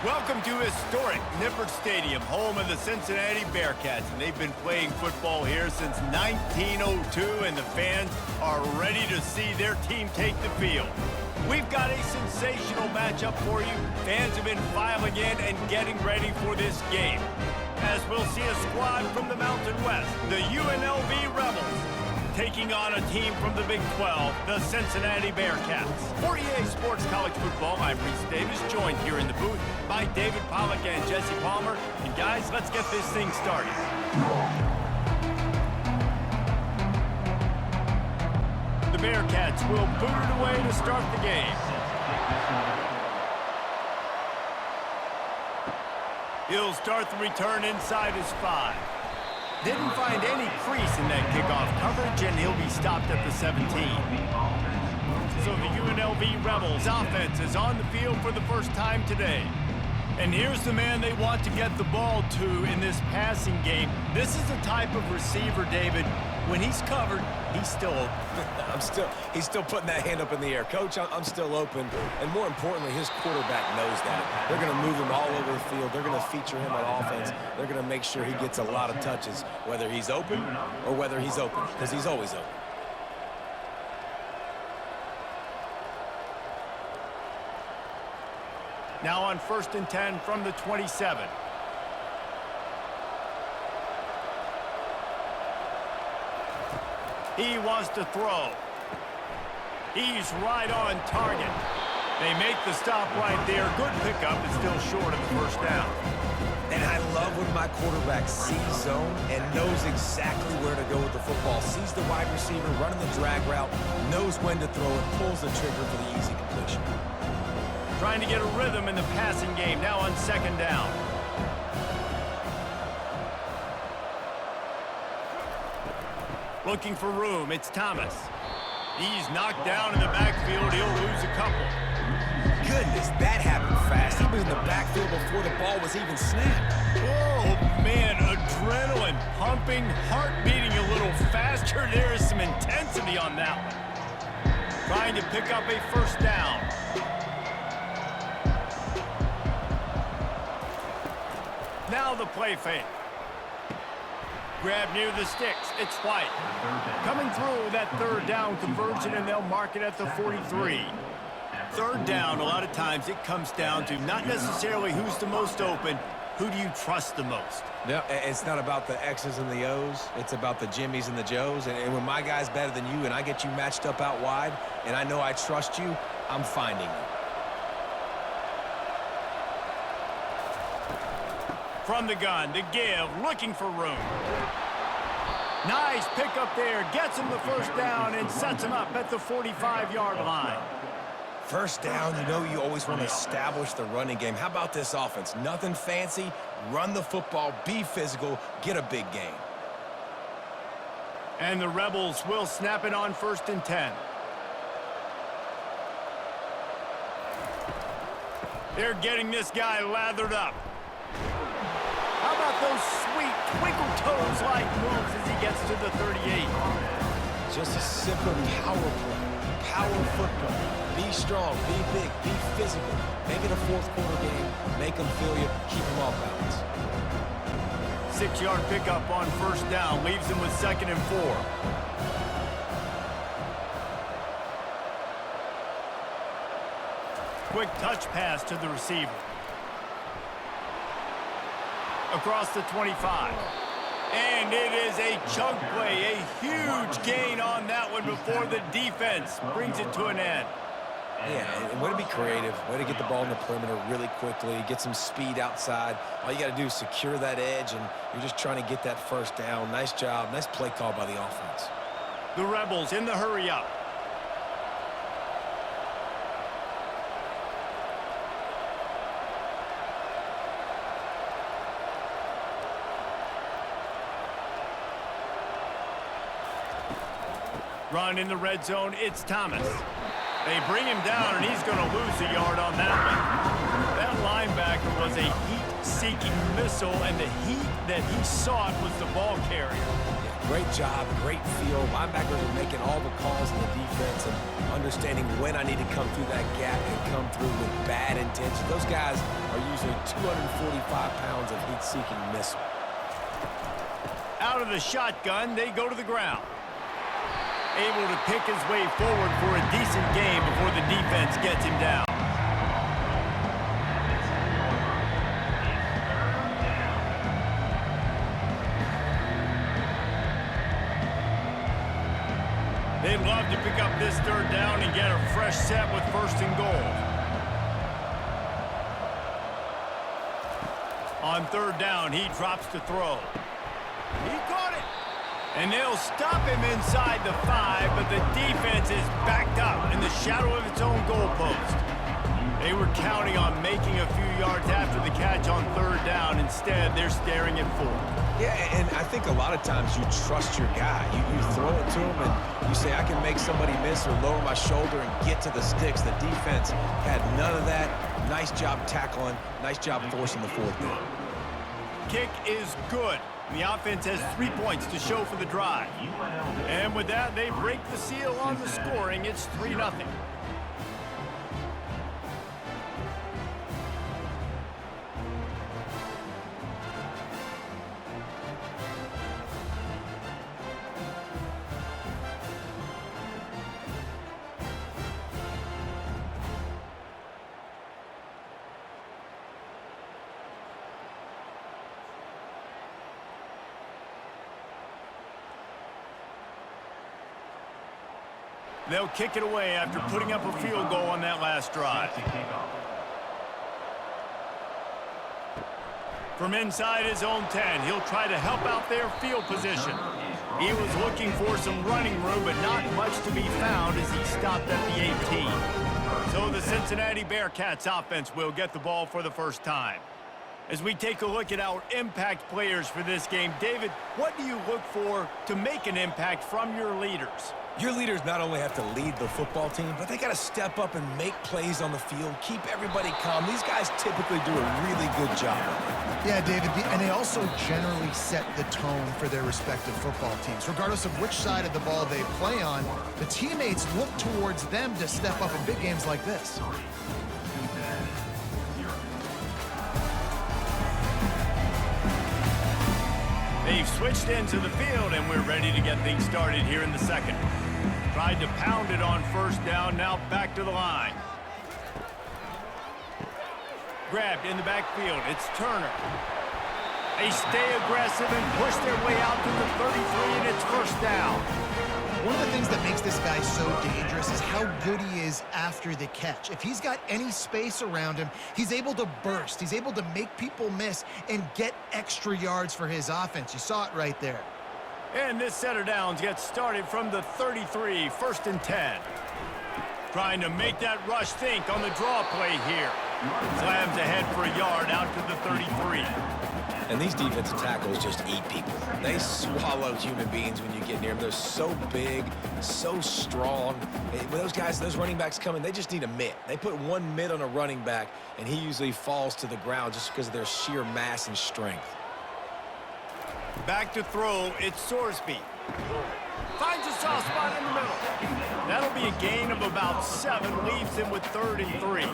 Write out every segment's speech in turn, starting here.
Welcome to historic Nippert Stadium, home of the Cincinnati Bearcats, and they've been playing football here since 1902, and the fans are ready to see their team take the field. We've got a sensational matchup for you. Fans have been filing in and getting ready for this game, as we'll see a squad from the Mountain West, the UNLV Rebels, taking on a team from the Big 12, the Cincinnati Bearcats. For EA Sports College Football, I'm Reese Davis, joined here in the booth by David Pollack and Jesse Palmer. And guys, let's get this thing started. The Bearcats will boot it away to start the game. He'll start the return inside his 5. Didn't find any crease in that kickoff coverage, and he'll be stopped at the 17. So the UNLV Rebels offense is on the field for the first time today. And here's the man they want to get the ball to in this passing game. This is the type of receiver, David, when he's covered, he's still open. He's still putting that hand up in the air. Coach, I'm still open. And more importantly, his quarterback knows that. They're going to move him all over the field. They're going to feature him on offense. They're going to make sure he gets a lot of touches, whether he's open or whether he's open, because he's always open. Now on 1st and 10 from the 27. He wants to throw. He's right on target. They make the stop right there. Good pickup, but still short of the first down. And I love when my quarterback sees zone and knows exactly where to go with the football. Sees the wide receiver running the drag route, knows when to throw it, pulls the trigger for the easy completion. Trying to get a rhythm in the passing game, now on 2nd down. Looking for room, it's Thomas. He's knocked down in the backfield, he'll lose a couple. Goodness, that happened fast. He was in the backfield before the ball was even snapped. Oh, man, adrenaline pumping, heart beating a little faster. There is some intensity on that one. Trying to pick up a 1st down. Now the play fake. Grab near the sticks. It's White. Coming through that 3rd down conversion, and they'll mark it at the 43. 3rd down, a lot of times it comes down to not necessarily who's the most open, who do you trust the most? Yeah, it's not about the X's and the O's. It's about the Jimmies and the Joes. And when my guy's better than you and I get you matched up out wide and I know I trust you, I'm finding you. From the gun, the give, looking for room. Nice pickup there, gets him the 1st down and sets him up at the 45-yard line. 1st down, you know you always want to establish the running game. How about this offense? Nothing fancy, run the football, be physical, get a big gain. And the Rebels will snap it on 1st and 10. They're getting this guy lathered up. How about those sweet twinkle toes-like moves as he gets to the 38? Just a simple power play, power football. Be strong, be big, be physical. Make it a 4th quarter game. Make them feel you, keep them off balance. 6-yard pickup on 1st down, leaves him with 2nd and 4. Quick touch pass to the receiver. Across the 25. And it is a chunk play, a huge gain on that one before the defense brings it to an end. Yeah, and way to be creative, way to get the ball in the perimeter really quickly, get some speed outside. All you got to do is secure that edge, and you're just trying to get that 1st down. Nice job, nice play call by the offense. The Rebels in the hurry up. Run in the red zone, it's Thomas. They bring him down, and he's going to lose a yard on that one. That linebacker was a heat-seeking missile, and the heat that he sought was the ball carrier. Great job, great feel. Linebackers are making all the calls in the defense and understanding when I need to come through that gap and come through with bad intention. Those guys are usually 245 pounds of heat-seeking missile. Out of the shotgun, they go to the ground. Able to pick his way forward for a decent game before the defense gets him down. They'd love to pick up this third down and get a fresh set with 1st and goal. On 3rd down, he drops to throw. He caught it. And they'll stop him inside the 5, but the defense is backed up in the shadow of its own goalpost. They were counting on making a few yards after the catch on 3rd down. Instead, they're staring at 4. Yeah, and I think a lot of times you trust your guy. You throw it to him and you say, I can make somebody miss or lower my shoulder and get to the sticks. The defense had none of that. Nice job tackling. Nice job forcing the 4th down. Kick is good. The offense has 3 points to show for the drive. And with that, they break the seal on the scoring. It's 3-0. They'll kick it away after putting up a field goal on that last drive. From inside his own 10, he'll try to help out their field position. He was looking for some running room, but not much to be found as he stopped at the 18. So the Cincinnati Bearcats offense will get the ball for the first time. As we take a look at our impact players for this game, David, what do you look for to make an impact from your leaders? Your leaders not only have to lead the football team, but they got to step up and make plays on the field, keep everybody calm. These guys typically do a really good job. Yeah, David, and they also generally set the tone for their respective football teams. Regardless of which side of the ball they play on, the teammates look towards them to step up in big games like this. They've switched into the field, and we're ready to get things started here in the second. Tried to pound it on 1st down, now back to the line. Grabbed in the backfield, it's Turner. They stay aggressive and push their way out to the 33, and it's 1st down. One of the things that makes this guy so dangerous is how good he is after the catch. If he's got any space around him, he's able to burst. He's able to make people miss and get extra yards for his offense. You saw it right there. And this set of downs gets started from the 33, 1st and 10. Trying to make that rush think on the draw play here. Slams ahead for a yard out to the 33. And these defensive tackles just eat people. They swallow human beings when you get near them. They're so big, so strong. When those guys, those running backs come in, they just need a mitt. They put one mitt on a running back, and he usually falls to the ground just because of their sheer mass and strength. Back to throw, it's Sorsby. Finds a soft spot in the middle. That'll be a gain of about 7, leaves him with 33.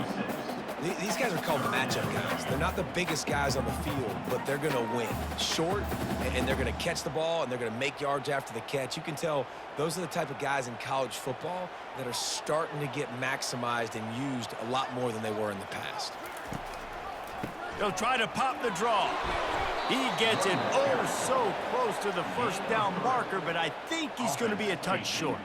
These guys are called matchup guys. They're not the biggest guys on the field, but they're going to win. Short, and they're going to catch the ball, and they're going to make yards after the catch. You can tell those are the type of guys in college football that are starting to get maximized and used a lot more than they were in the past. They'll try to pop the draw. He gets it so close to the 1st down marker, but I think he's going to be a touch short.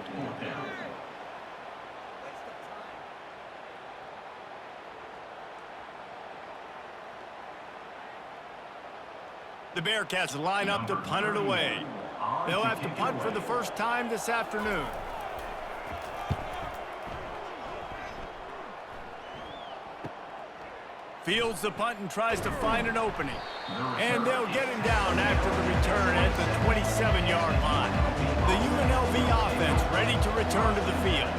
The Bearcats line up to punt it away. They'll have to punt for the first time this afternoon. Fields the punt and tries to find an opening. And they'll get him down after the return at the 27-yard line. The UNLV offense ready to return to the field.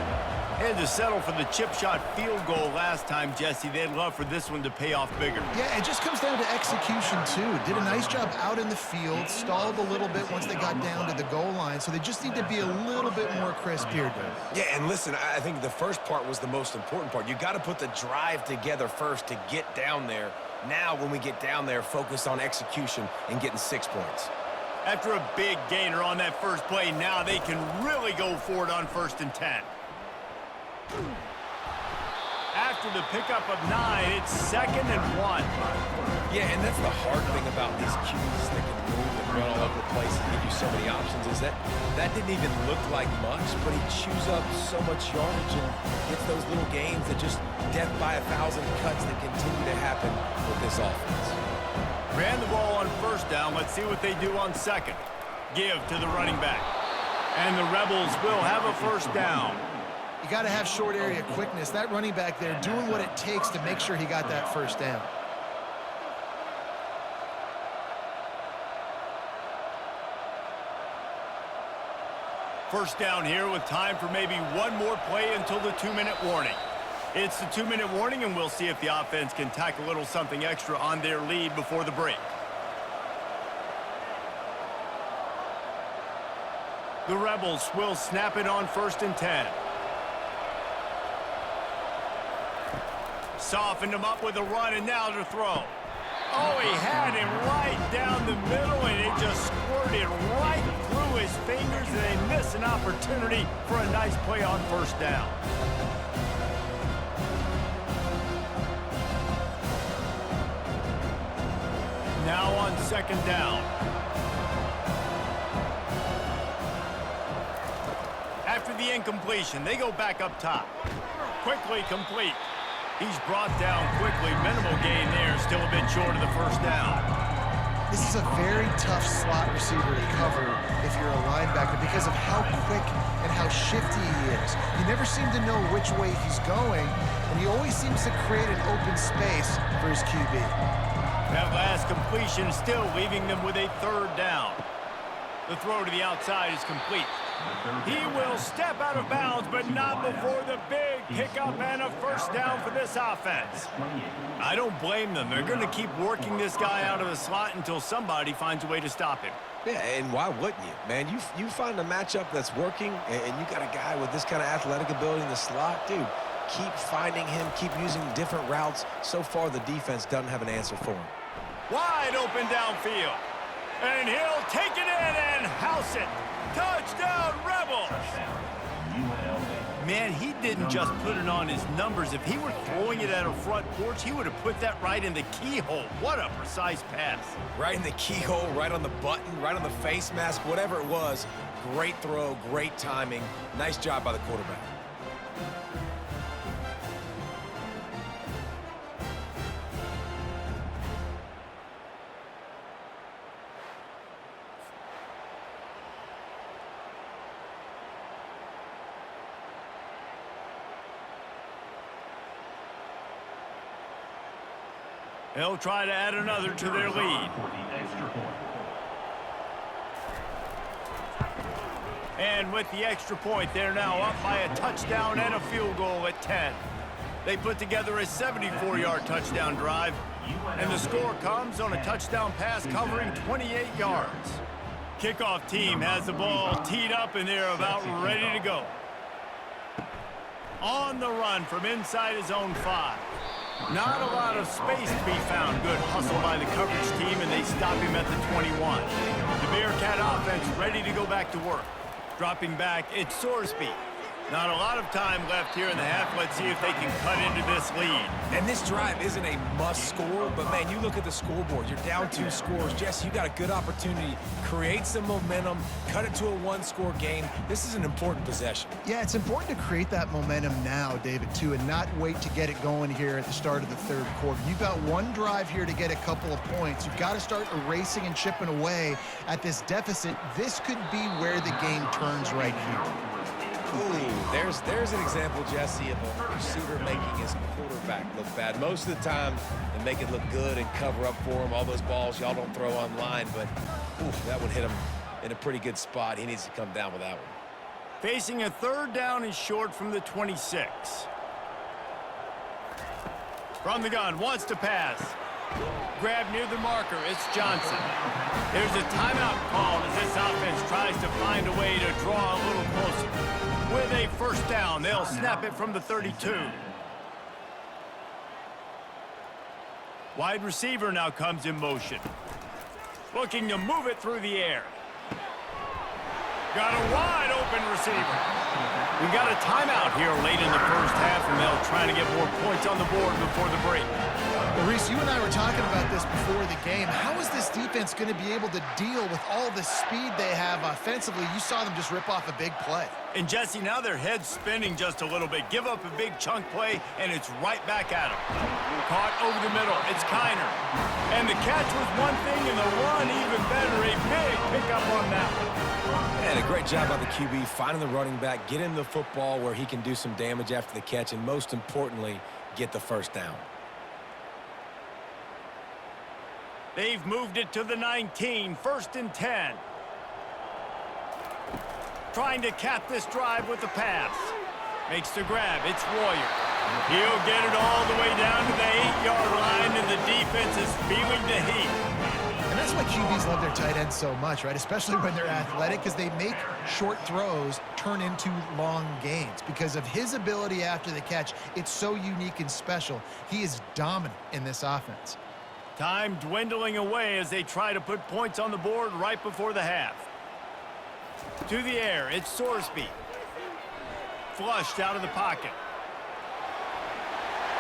Had to settle for the chip shot field goal last time, Jesse. They'd love for this one to pay off bigger. Yeah, it just comes down to execution, too. Did a nice job out in the field, stalled a little bit once they got down to the goal line, so they just need to be a little bit more crisp here, Doug. Yeah, and listen, I think the first part was the most important part. You got to put the drive together first to get down there. Now, when we get down there, focus on execution and getting 6 points. After a big gainer on that first play, now they can really go for it on 1st and 10. After the pickup of 9, it's 2nd and 1. Yeah, and that's the hard thing about these QBs that can move and run all over the place and give you so many options is that didn't even look like much, but he chews up so much yardage and gets those little gains that just death by 1,000 cuts that continue to happen with this offense. Ran the ball on 1st down. Let's see what they do on 2nd. Give to the running back. And the Rebels will have a 1st down. You got to have short area quickness. That running back there doing what it takes to make sure he got that 1st down. First down here with time for maybe one more play until the 2-minute warning. It's the 2-minute warning, and we'll see if the offense can tack a little something extra on their lead before the break. The Rebels will snap it on 1st and 10. Softened him up with a run, and now to throw. Oh, he had him right down the middle, and it just squirted right through his fingers, and they miss an opportunity for a nice play on 1st down. Now on 2nd down. After the incompletion, they go back up top. Quickly complete. He's brought down quickly. Minimal gain there. Still a bit short of the 1st down. This is a very tough slot receiver to cover if you're a linebacker because of how quick and how shifty he is. You never seem to know which way he's going, and he always seems to create an open space for his QB. That last completion still leaving them with a 3rd down. The throw to the outside is complete. He will step out of bounds, but not before the big pickup and a 1st down for this offense. I don't blame them. They're going to keep working this guy out of the slot until somebody finds a way to stop him. Yeah, and why wouldn't you? Man, you find a matchup that's working, and you got a guy with this kind of athletic ability in the slot, dude. Keep finding him, keep using different routes. So far, the defense doesn't have an answer for him. Wide open downfield. And he'll take it in and house it. Touchdown, Rebels! Man, he didn't just put it on his numbers. If he were throwing it at a front porch, he would have put that right in the keyhole. What a precise pass. Right in the keyhole, right on the button, right on the face mask, whatever it was. Great throw, great timing. Nice job by the quarterback. They'll try to add another to their lead. And with the extra point, they're now up by a touchdown and a field goal at 10. They put together a 74-yard touchdown drive, and the score comes on a touchdown pass covering 28 yards. Kickoff team has the ball teed up, and they're about ready to go. On the run from inside his own 5. Not a lot of space to be found. Good hustle by the coverage team, and they stop him at the 21. The Bearcat offense ready to go back to work. Dropping back, it's Sorsby. Not a lot of time left here in the half. Let's see if they can cut into this lead. And this drive isn't a must score, but man, you look at the scoreboard. You're down 2 scores. Jesse, you got a good opportunity. Create some momentum. Cut it to a 1-score game. This is an important possession. Yeah, it's important to create that momentum now, David, too, and not wait to get it going here at the start of the 3rd quarter. You've got one drive here to get a couple of points. You've got to start erasing and chipping away at this deficit. This could be where the game turns right here. Ooh, there's an example, Jesse, of a receiver making his quarterback look bad. Most of the time, they make it look good and cover up for him. All those balls y'all don't throw on line, but ooh, that would hit him in a pretty good spot. He needs to come down with that one. Facing a 3rd down and short from the 26. From the gun, wants to pass. Grab near the marker, it's Johnson. There's a timeout called as this offense tries to find a way to draw a little closer. With a 1st down, they'll snap it from the 32. Wide receiver now comes in motion. Looking to move it through the air. Got a wide open receiver. We got a timeout here late in the 1st half, and they'll try to get more points on the board before the break. Well, Reese, you and I were talking about this before the game. How is this defense going to be able to deal with all the speed they have offensively? You saw them just rip off a big play. And Jesse, now their head's spinning just a little bit. Give up a big chunk play, and it's right back at them. Caught over the middle. It's Kiner. And the catch was one thing, and the run even better. A big pickup on that one. And a great job by the QB, finding the running back, getting the football where he can do some damage after the catch, and most importantly, get the 1st down. They've moved it to the 19, 1st and 10. Trying to cap this drive with the pass. Makes the grab, it's Royer. He'll get it all the way down to the 8-yard line, and the defense is feeling the heat. And that's why QBs love their tight ends so much, right? Especially when they're athletic, because they make short throws turn into long gains. Because of his ability after the catch, it's so unique and special. He is dominant in this offense. Time dwindling away as they try to put points on the board right before the half. To the air, it's Sorsby. Flushed out of the pocket.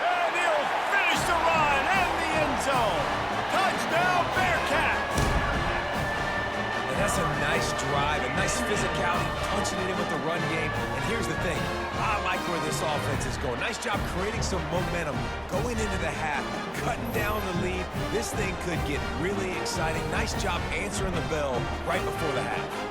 And he'll finish the run and the end zone. Touchdown, Bearcats! And that's a nice drive, a nice physicality, punching it in with the run game. And here's the thing, I like where this offense is going. Nice job creating some momentum, going into the half, cutting down the lead. This thing could get really exciting. Nice job answering the bell right before the half.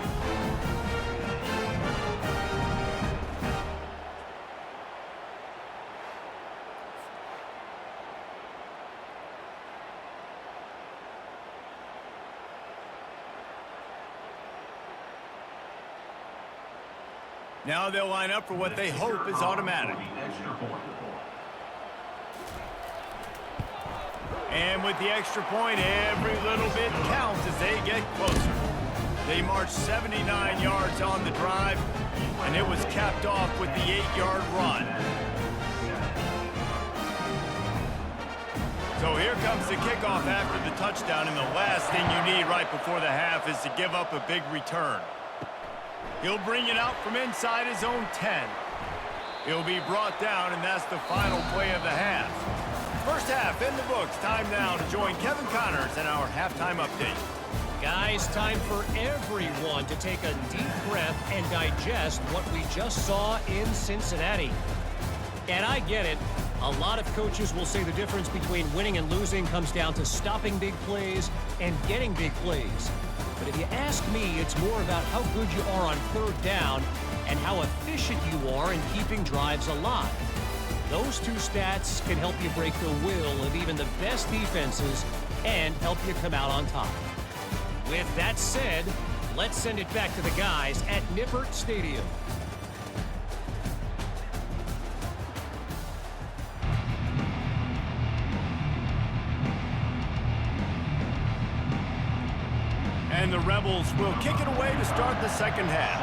Now they'll line up for what they hope is automatic. And with the extra point, every little bit counts as they get closer. They marched 79 yards on the drive, and it was capped off with the 8-yard run. So here comes the kickoff after the touchdown, and the last thing you need right before the half is to give up a big return. He'll bring it out from inside his own 10. He'll be brought down, and that's the final play of the half. 1st half in the books. Time now to join Kevin Connors in our halftime update. Guys, time for everyone to take a deep breath and digest what we just saw in Cincinnati. And I get it. A lot of coaches will say the difference between winning and losing comes down to stopping big plays and getting big plays. But if you ask me, it's more about how good you are on 3rd down and how efficient you are in keeping drives alive. Those two stats can help you break the will of even the best defenses and help you come out on top. With that said, let's send it back to the guys at Nippert Stadium. And the Rebels will kick it away to start the 2nd half.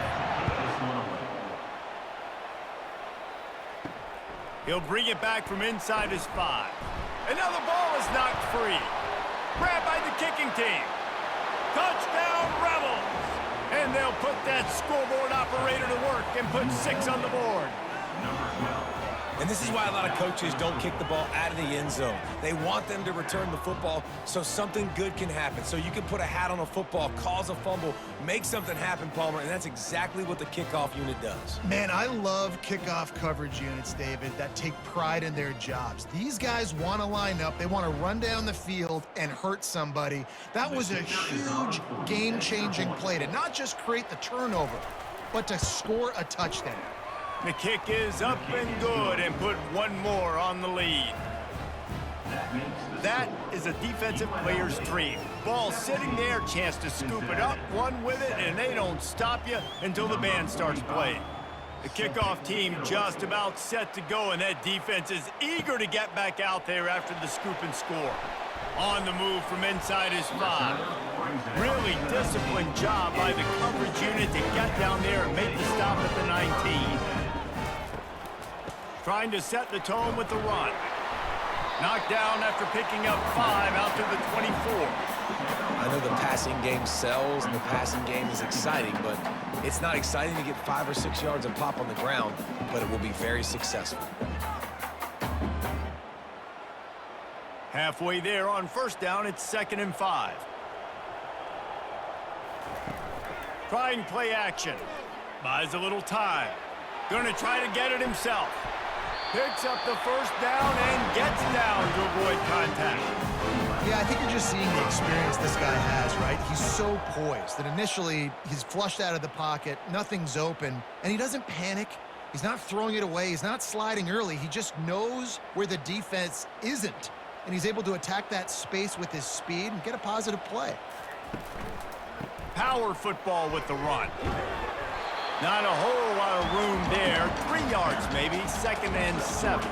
He'll bring it back from inside his 5. And now the ball is knocked free. Grabbed by the kicking team. Touchdown, Rebels! And they'll put that scoreboard operator to work and put 6 on the board. And this is why a lot of coaches don't kick the ball out of the end zone. They want them to return the football so something good can happen. So you can put a hat on a football, cause a fumble, make something happen, Palmer, and that's exactly what the kickoff unit does. Man, I love kickoff coverage units, David, that take pride in their jobs. These guys want to line up. They want to run down the field and hurt somebody. That was a huge game-changing play to not just create the turnover, but to score a touchdown. The kick is up and good and put one more on the lead. That is a defensive player's dream. Ball sitting there, chance to scoop it up, run with it, and they don't stop you until the band starts playing. The kickoff team just about set to go, and that defense is eager to get back out there after the scoop and score. On the move from inside his 5. Really disciplined job by the coverage unit to get down there and make the stop at the 19. Trying to set the tone with the run. Knocked down after picking up 5 out to the 24. I know the passing game sells and the passing game is exciting, but it's not exciting to get 5 or 6 yards of pop on the ground, but it will be very successful. Halfway there on first down, it's 2nd and 5. Trying play action. Buys a little time. Gonna try to get it himself. Picks up the first down and gets down to avoid contact. Yeah, I think you're just seeing the experience this guy has, right? He's so poised that initially he's flushed out of the pocket, nothing's open, and he doesn't panic. He's not throwing it away. He's not sliding early. He just knows where the defense isn't, and he's able to attack that space with his speed and get a positive play. Power football with the run. Not a whole lot of room there. 3 yards maybe, 2nd and 7.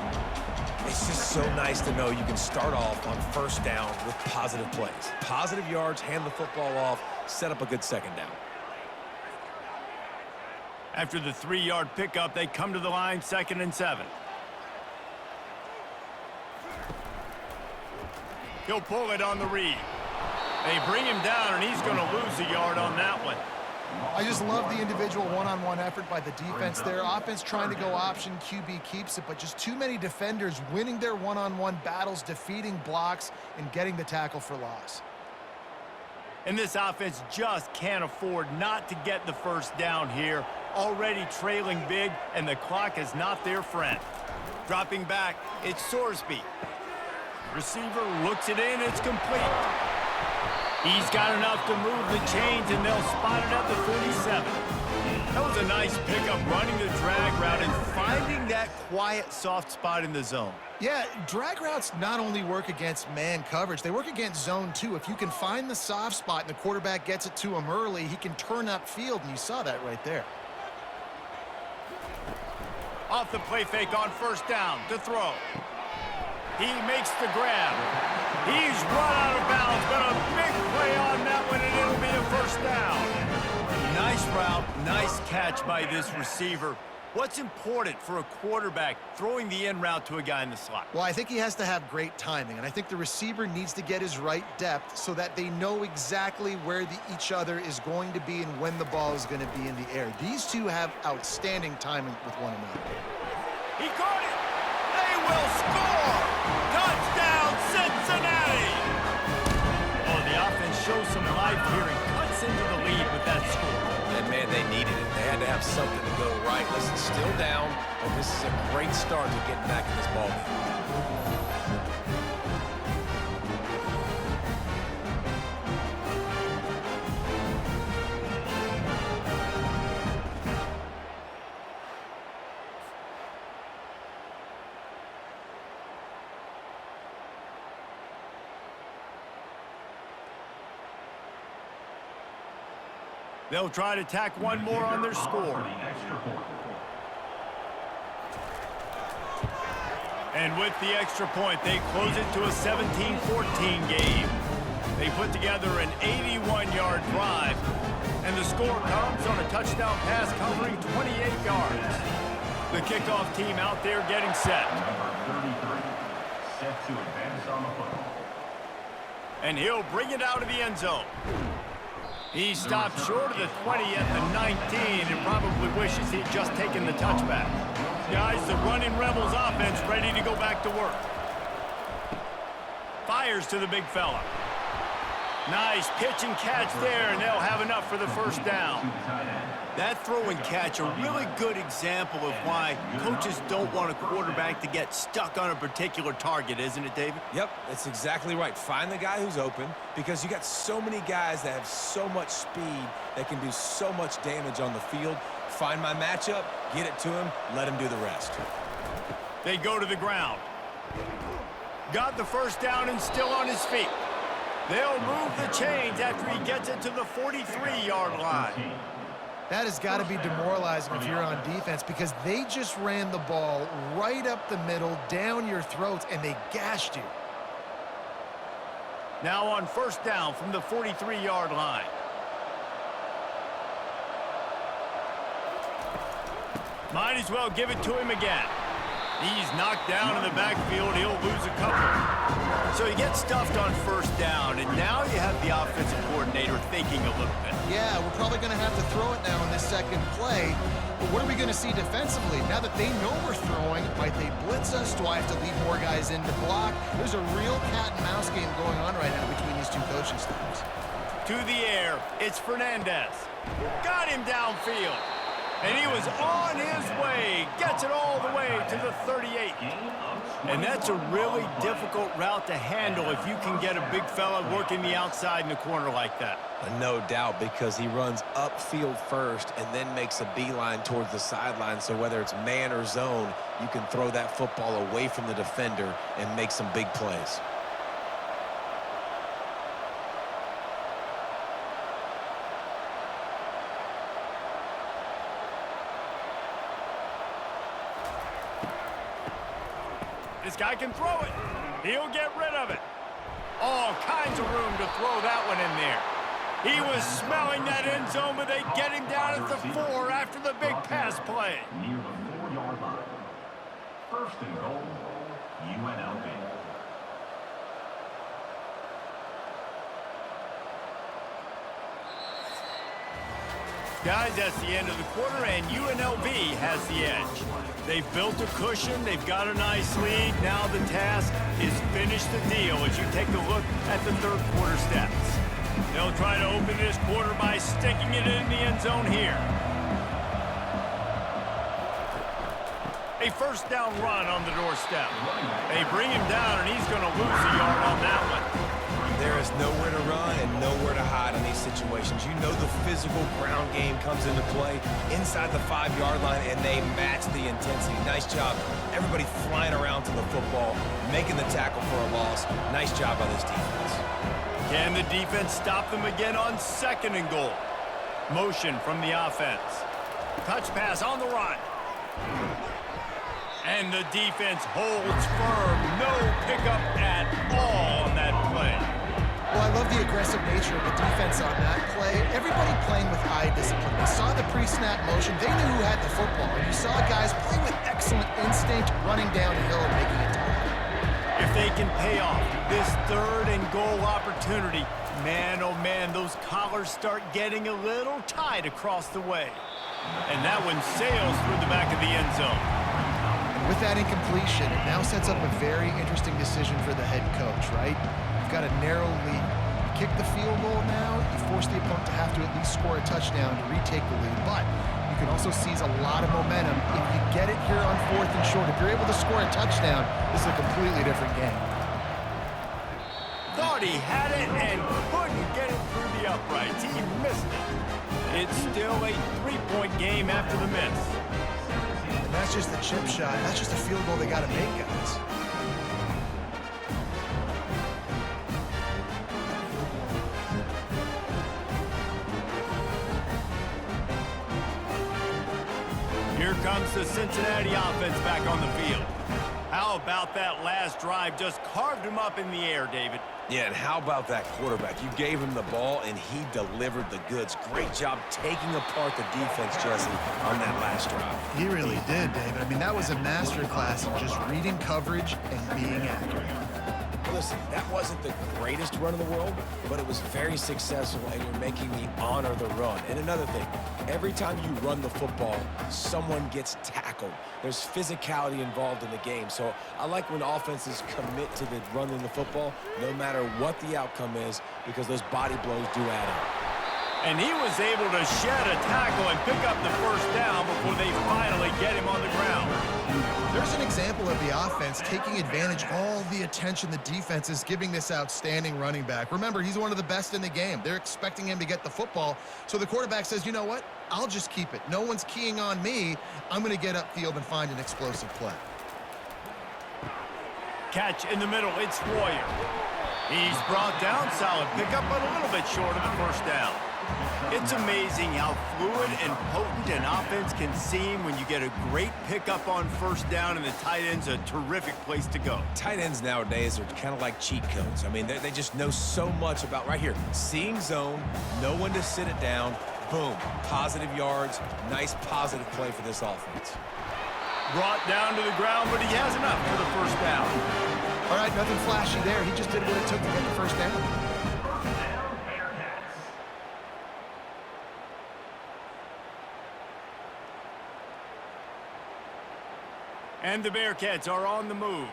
It's just so nice to know you can start off on first down with positive plays. Positive yards, hand the football off, set up a good 2nd down. After the 3-yard pickup, they come to the line, 2nd and 7. He'll pull it on the read. They bring him down, and he's going to lose a yard on that one. I just love the individual one-on-one effort by the defense there. Offense trying to go option, QB keeps it, but just too many defenders winning their one-on-one battles, defeating blocks, and getting the tackle for loss. And this offense just can't afford not to get the first down here. Already trailing big, and the clock is not their friend. Dropping back, it's Sorsby. Receiver looks it in, it's complete. He's got enough to move the chains, and they'll spot it at the 47. That was a nice pickup, running the drag route and finding that quiet, soft spot in the zone. Yeah, drag routes not only work against man coverage, they work against zone too. If you can find the soft spot and the quarterback gets it to him early, he can turn upfield, and you saw that right there. Off the play fake on first down to throw. He makes the grab. He's run out of bounds, but a big play on that one, and it'll be a first down. Nice route, nice catch by this receiver. What's important for a quarterback throwing the in route to a guy in the slot? Well, I think he has to have great timing, and I think the receiver needs to get his right depth so that they know exactly where each other is going to be and when the ball is going to be in the air. These two have outstanding timing with one another. He caught it. They will score. Touchdown, Cincinnati. Oh, the offense shows some life here and cuts into the lead with that score. And, man, they needed it. They had to have something to go right. Listen, still down, but this is a great start to getting back in this ballgame. They'll try to tack one more on their score. And with the extra point, they close it to a 17-14 game. They put together an 81-yard drive, and the score comes on a touchdown pass covering 28 yards. The kickoff team out there getting set. Set to advance on the football. And he'll bring it out of the end zone. He stopped short of the 20 at the 19 and probably wishes he'd just taken the touchback. Guys, the running Rebels offense ready to go back to work. Fires to the big fella. Nice pitch and catch there, and they'll have enough for the first down. That throw and catch, a really good example of why coaches don't want a quarterback to get stuck on a particular target, isn't it, David? Yep, that's exactly right. Find the guy who's open, because you got so many guys that have so much speed that can do so much damage on the field. Find my matchup, get it to him, let him do the rest. They go to the ground. Got the first down and still on his feet. They'll move the chains after he gets it to the 43-yard line. That has got to be demoralizing if you're on defense because they just ran the ball right up the middle, down your throats, and they gashed you. Now on first down from the 43-yard line. Might as well give it to him again. He's knocked down in the backfield. He'll lose a couple. So he gets stuffed on first down, and now you have the offensive coordinator thinking a little bit. Yeah, we're probably going to have to throw it now in this second play. But what are we going to see defensively? Now that they know we're throwing, might they blitz us? Do I have to leave more guys in to block? There's a real cat-and-mouse game going on right now between these two coaching staffs. To the air, it's Fernandez. Got him downfield. And he was on his way. Gets it all the way to the 38. And that's a really difficult route to handle if you can get a big fella working the outside in the corner like that. No doubt, because he runs upfield first and then makes a beeline towards the sideline. So whether it's man or zone, you can throw that football away from the defender and make some big plays. This guy can throw it. He'll get rid of it. All kinds of room to throw that one in there. He was smelling that end zone, but they get him down at the 4 after the big pass play. Near the 4-yard line. First and goal, UNLV. Guys, that's the end of the quarter, and UNLV has the edge. They've built a cushion. They've got a nice lead. Now the task is finish the deal as you take a look at the third quarter stats. They'll try to open this quarter by sticking it in the end zone here. A first down run on the doorstep. They bring him down, and he's going to lose a yard on that one. There is nowhere to run and nowhere to hide in these situations. You know the physical ground game comes into play inside the 5-yard line, and they match the intensity. Nice job. Everybody flying around to the football, making the tackle for a loss. Nice job by this defense. Can the defense stop them again on second and goal? Motion from the offense. Touch pass on the run. And the defense holds firm. No pickup at all on that play. Well, I love the aggressive nature of the defense on that play. Everybody playing with eye discipline. They saw the pre-snap motion. They knew who had the football. And you saw guys playing with excellent instinct, running downhill and making it time. If they can pay off this third and goal opportunity, man, oh man, those collars start getting a little tight across the way. And that one sails through the back of the end zone. With that incompletion, it now sets up a very interesting decision for the head coach, right? You've got a narrow lead. You kick the field goal now, you force the opponent to have to at least score a touchdown to retake the lead. But you can also seize a lot of momentum if you get it here on fourth and short. If you're able to score a touchdown, this is a completely different game. Thought he had it and couldn't get it through the uprights. He missed it. It's still a 3-point game after the miss. And that's just the chip shot. That's just a field goal they got to make, guys. Here comes the Cincinnati offense back on the field. How about that last drive? Just carved him up in the air, David. Yeah, and how about that quarterback? You gave him the ball, and he delivered the goods. Great job taking apart the defense, Jesse, on that last drive. He really did, David. I mean, that was a masterclass in just reading coverage and being accurate. Listen, that wasn't the greatest run in the world, but it was very successful, and you're making me honor the run. And another thing, every time you run the football, someone gets tackled. There's physicality involved in the game. So I like when offenses commit to the running the football, no matter what the outcome is, because those body blows do add up. And he was able to shed a tackle and pick up the first down before they finally get him on the ground. There's an example of the offense taking advantage of all the attention the defense is giving this outstanding running back. Remember, he's one of the best in the game. They're expecting him to get the football. So the quarterback says, you know what? I'll just keep it. No one's keying on me. I'm going to get upfield and find an explosive play. Catch in the middle. It's Warrior. He's brought down. Solid pickup, but a little bit short of the first down. It's amazing how fluid and potent an offense can seem when you get a great pickup on first down, and the tight end's a terrific place to go. Tight ends nowadays are kind of like cheat codes. I mean, they just know so much about, right here, seeing zone, know when to sit it down, boom, positive yards, nice positive play for this offense. Brought down to the ground, but he has enough for the first down. All right, nothing flashy there. He just did what it took to get the first down. And the Bearcats are on the move.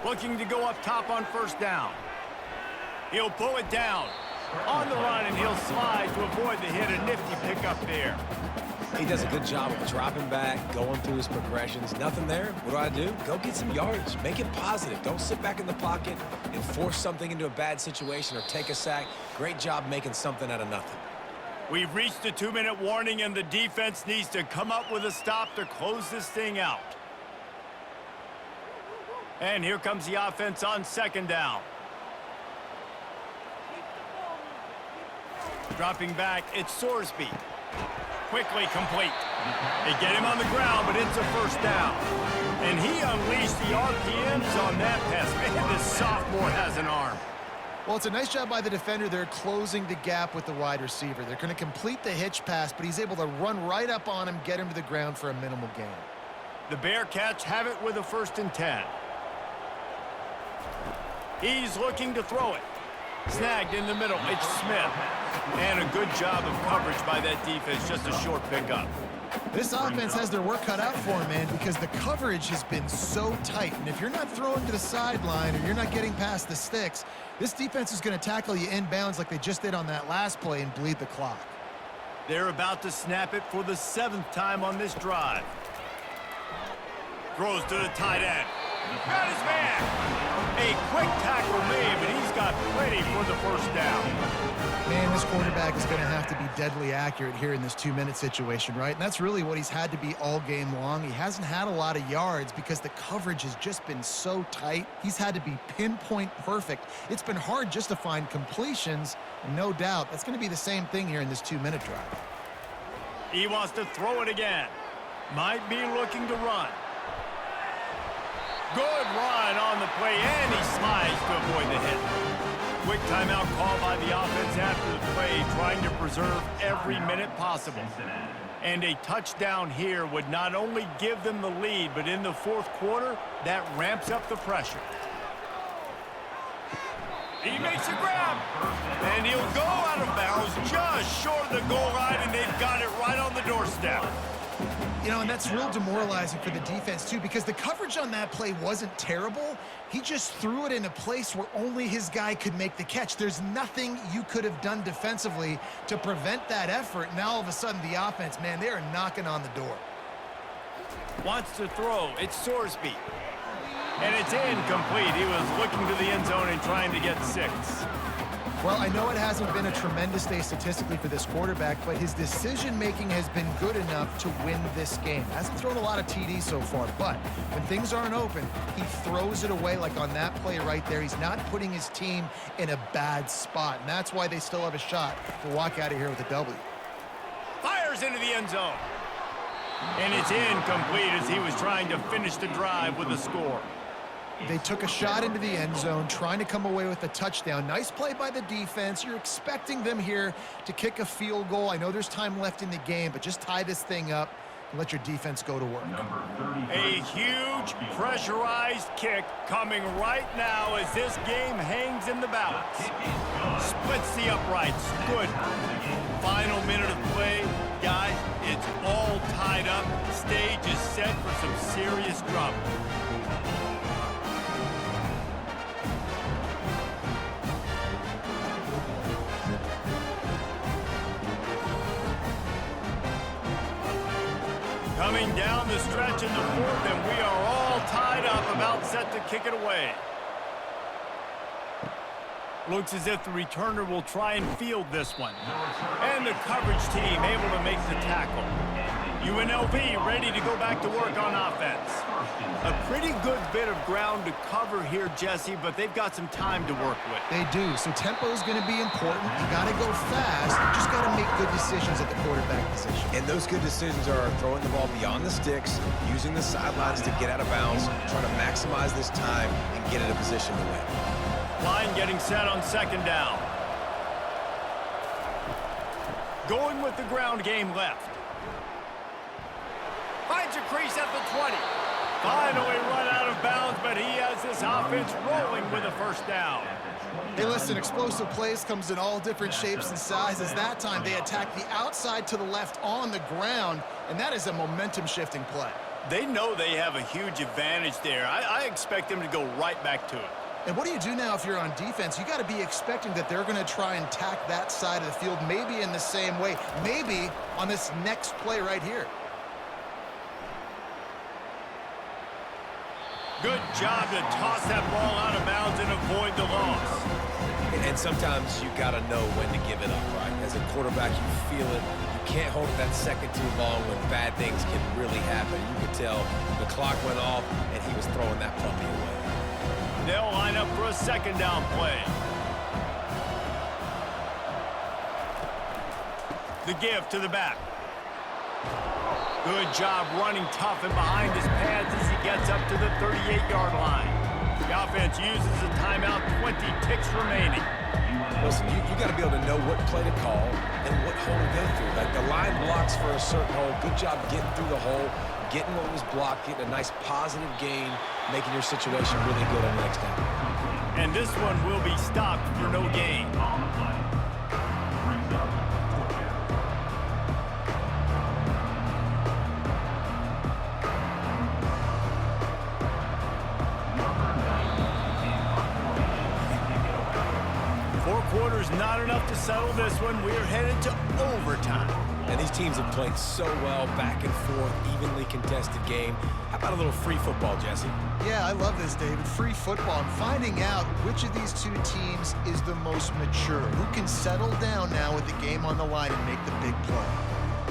Looking to go up top on first down. He'll pull it down. On the run, and he'll slide to avoid the hit. A nifty pickup there. He does a good job of dropping back, going through his progressions. Nothing there. What do? Go get some yardage. Make it positive. Don't sit back in the pocket and force something into a bad situation or take a sack. Great job making something out of nothing. We've reached the 2-minute warning, and the defense needs to come up with a stop to close this thing out. And here comes the offense on second down. Dropping back, it's Sorsby. Quickly complete. They get him on the ground, but it's a first down. And he unleashed the RPMs on that pass. Man, this sophomore has an arm. Well, it's a nice job by the defender. They're closing the gap with the wide receiver. They're going to complete the hitch pass, but he's able to run right up on him, get him to the ground for a minimal gain. The Bearcats have it with a 1st and 10. He's looking to throw it. Snagged in the middle. It's Smith. And a good job of coverage by that defense. Just a short pickup. This offense has their work cut out for him, man, because the coverage has been so tight. And if you're not throwing to the sideline or you're not getting past the sticks, this defense is going to tackle you inbounds like they just did on that last play and bleed the clock. They're about to snap it for the 7th time on this drive. Throws to the tight end. Got his man. A quick tackle made, but he's got plenty for the first down. Man, this quarterback is going to have to be deadly accurate here in this 2-minute situation, right? And that's really what he's had to be all game long. He hasn't had a lot of yards because the coverage has just been so tight. He's had to be pinpoint perfect. It's been hard just to find completions, and no doubt that's going to be the same thing here in this 2-minute drive. He wants to throw it again. Might be looking to run. Good run on the play, and he slides to avoid the hit. Quick timeout call by the offense after the play, trying to preserve every minute possible. And a touchdown here would not only give them the lead, but in the 4th quarter, that ramps up the pressure. He makes a grab, and he'll go out of bounds just short of the goal line, and they've got it right on the doorstep. You know, and that's real demoralizing for the defense, too, because the coverage on that play wasn't terrible. He just threw it in a place where only his guy could make the catch. There's nothing you could have done defensively to prevent that effort. Now, all of a sudden, the offense, man, they are knocking on the door. Wants to throw. It's Sorsby. And it's incomplete. He was looking to the end zone and trying to get 6. Well, I know it hasn't been a tremendous day statistically for this quarterback, but his decision-making has been good enough to win this game. Hasn't thrown a lot of TDs so far, but when things aren't open, he throws it away like on that play right there. He's not putting his team in a bad spot, and that's why they still have a shot to walk out of here with a W. Fires into the end zone. And it's incomplete as he was trying to finish the drive with a score. They took a shot into the end zone, trying to come away with a touchdown. Nice play by the defense. You're expecting them here to kick a field goal. I know there's time left in the game, but just tie this thing up and let your defense go to work. A huge pressurized kick coming right now as this game hangs in the balance. Splits the uprights. Good. Final minute of play. Guys, it's all tied up. Stage is set for some serious drama. Coming down the stretch in the 4th, and we are all tied up, about set to kick it away. Looks as if the returner will try and field this one. And the coverage team able to make the tackle. UNLV ready to go back to work on offense. A pretty good bit of ground to cover here, Jesse, but they've got some time to work with. They do, so tempo is going to be important. You got to go fast. You just got to make good decisions at the quarterback position. And those good decisions are throwing the ball beyond the sticks, using the sidelines to get out of bounds, trying to maximize this time and get in a position to win. Line getting set on second down. Going with the ground game left. Finds a crease at the 20. Finally run out of bounds, but he has this offense rolling with a first down. Hey, listen, explosive plays comes in all different shapes and sizes. That time they attack the outside to the left on the ground, and that is a momentum-shifting play. They know they have a huge advantage there. I expect them to go right back to it. And what do you do now if you're on defense? You got to be expecting that they're going to try and tack that side of the field, maybe in the same way, maybe on this next play right here. Good job to toss that ball out of bounds and avoid the loss. And sometimes you got to know when to give it up, right? As a quarterback, you feel it. You can't hold it that second too long when bad things can really happen. You could tell the clock went off, and he was throwing that puppy away. They'll line up for a second down play. The give to the back. Good job running tough and behind his pads as he gets up to the 38-yard line. The offense uses a timeout, 20 ticks remaining. Listen, you got to be able to know what play to call and what hole to go through. Like the line blocks for a certain hole. Good job getting through the hole, getting what was blocked, getting a nice positive gain, making your situation really good on the next down. And this one will be stopped for no gain. Not enough to settle this one. We're headed to overtime. And these teams have played so well, back and forth, evenly contested game. How about a little free football, Jesse? Yeah, I love this, David. Free football. And finding out which of these two teams is the most mature. Who can settle down now with the game on the line and make the big play.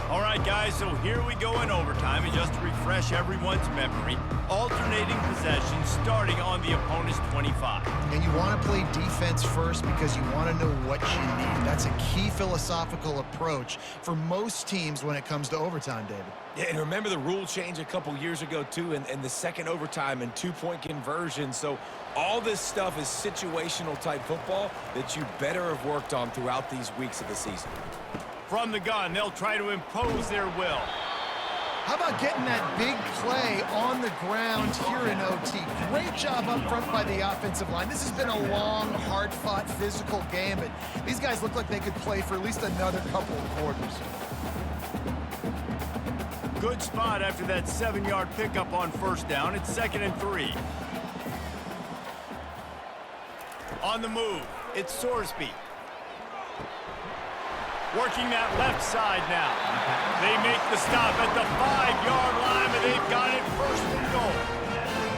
All right, guys, so here we go in overtime. And just to refresh everyone's memory, alternating possessions starting on the opponent's 25. And you want to play defense first because you want to know what you need. That's a key philosophical approach for most teams when it comes to overtime, David. Yeah, and remember the rule change a couple years ago, too, and the second overtime and two-point conversion. So all this stuff is situational-type football that you better have worked on throughout these weeks of the season. From the gun, they'll try to impose their will. How about getting that big play on the ground here in OT? Great job up front by the offensive line. This has been a long, hard-fought, physical game, but these guys look like they could play for at least another couple of quarters. Good spot after that 7-yard pickup on first down. It's 2nd and 3. On the move, it's Sorsby. Working that left side now. They make the stop at the 5-yard line, but they've got it 1st and goal.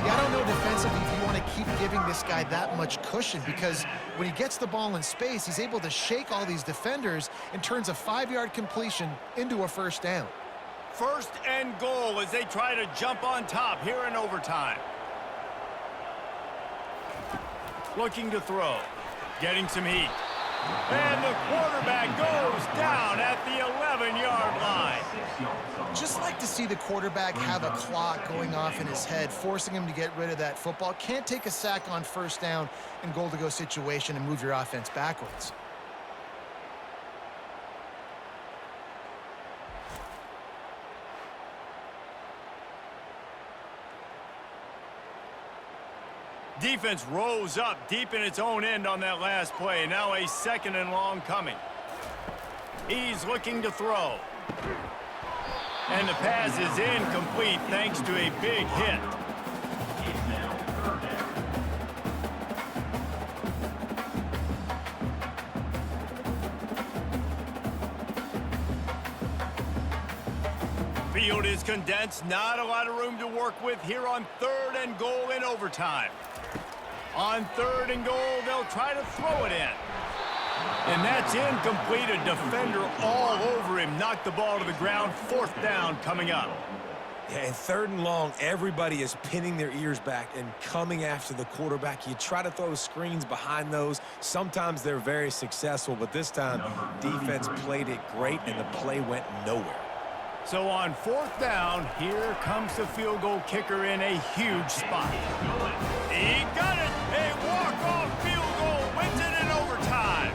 Yeah, I don't know defensively if you want to keep giving this guy that much cushion because when he gets the ball in space, he's able to shake all these defenders and turns a 5-yard completion into a first down. 1st and goal as they try to jump on top here in overtime. Looking to throw. Getting some heat. And the quarterback goes down at the 11-yard line. Just like to see the quarterback have a clock going off in his head, forcing him to get rid of that football. Can't take a sack on first down and goal-to-go situation and move your offense backwards. Defense rose up deep in its own end on that last play. Now a 2nd and long coming. He's looking to throw. And the pass is incomplete thanks to a big hit. Field is condensed. Not a lot of room to work with here on 3rd and goal in overtime. On 3rd and goal, they'll try to throw it in. And that's incomplete. A defender all over him. Knocked the ball to the ground. 4th down coming up. Yeah, and 3rd and long, everybody is pinning their ears back and coming after the quarterback. You try to throw screens behind those. Sometimes they're very successful, but this time, defense played it great, and the play went nowhere. So on 4th down, here comes the field goal kicker in a huge spot. He got it! A walk-off field goal wins it in overtime.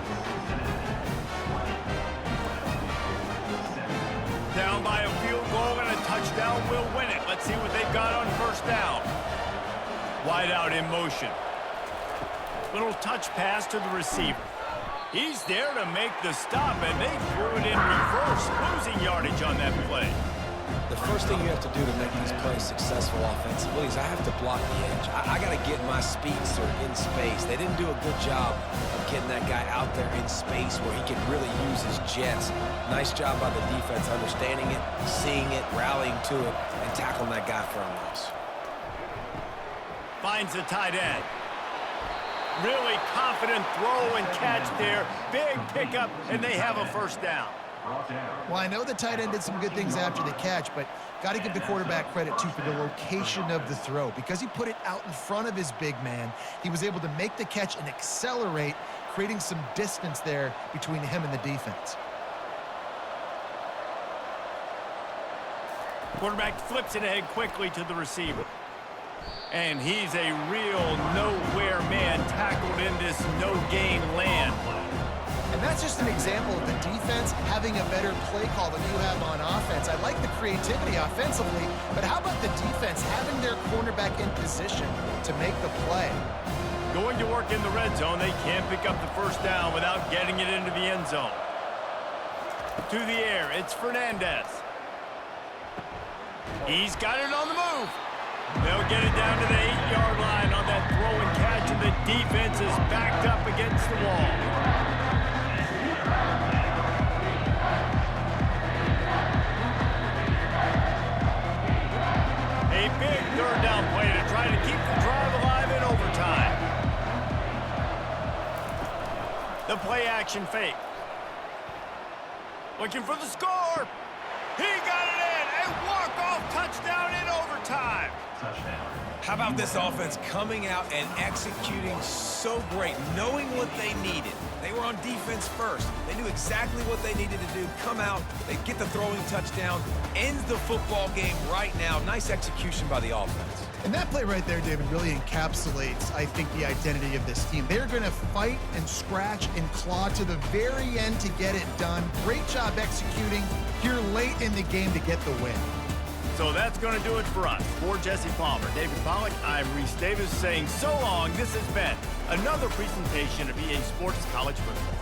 Down by a field goal and a touchdown will win it. Let's see what they've got on 1st down. Wide out in motion. Little touch pass to the receiver. He's there to make the stop, and they threw it in reverse, losing yardage on that play. The first thing you have to do to make these plays successful offensively is I have to block the edge. I got to get my speedster in space. They didn't do a good job of getting that guy out there in space where he can really use his jets. Nice job by the defense understanding it, seeing it, rallying to it, and tackling that guy for a loss. Finds the tight end. Really confident throw and catch there. Big pickup, and they have a 1st down. Well, I know the tight end did some good things after the catch, but got to give the quarterback credit, too, for the location of the throw. Because he put it out in front of his big man, he was able to make the catch and accelerate, creating some distance there between him and the defense. Quarterback flips it ahead quickly to the receiver. And he's a real nowhere man tackled in this no-gain land. And that's just an example of the defense having a better play call than you have on offense. I like the creativity offensively, but how about the defense having their cornerback in position to make the play? Going to work in the red zone, they can't pick up the 1st down without getting it into the end zone. To the air, it's Fernandez. He's got it on the move. They'll get it down to the 8-yard line on that throw and catch, and the defense is backed up against the wall. A big 3rd down play to try to keep the drive alive in overtime. The play action fake. Looking for the score. He got it in. A walk-off touchdown in overtime. How about this offense coming out and executing so great, knowing what they needed. They were on defense first. They knew exactly what they needed to do. Come out, they get the throwing touchdown, ends the football game right now. Nice execution by the offense. And that play right there, David, really encapsulates, I think, the identity of this team. They're going to fight and scratch and claw to the very end to get it done. Great job executing here late in the game to get the win. So that's going to do it for us. For Jesse Palmer, David Pollack, I'm Reese Davis saying so long. This has been another presentation of EA Sports College Football.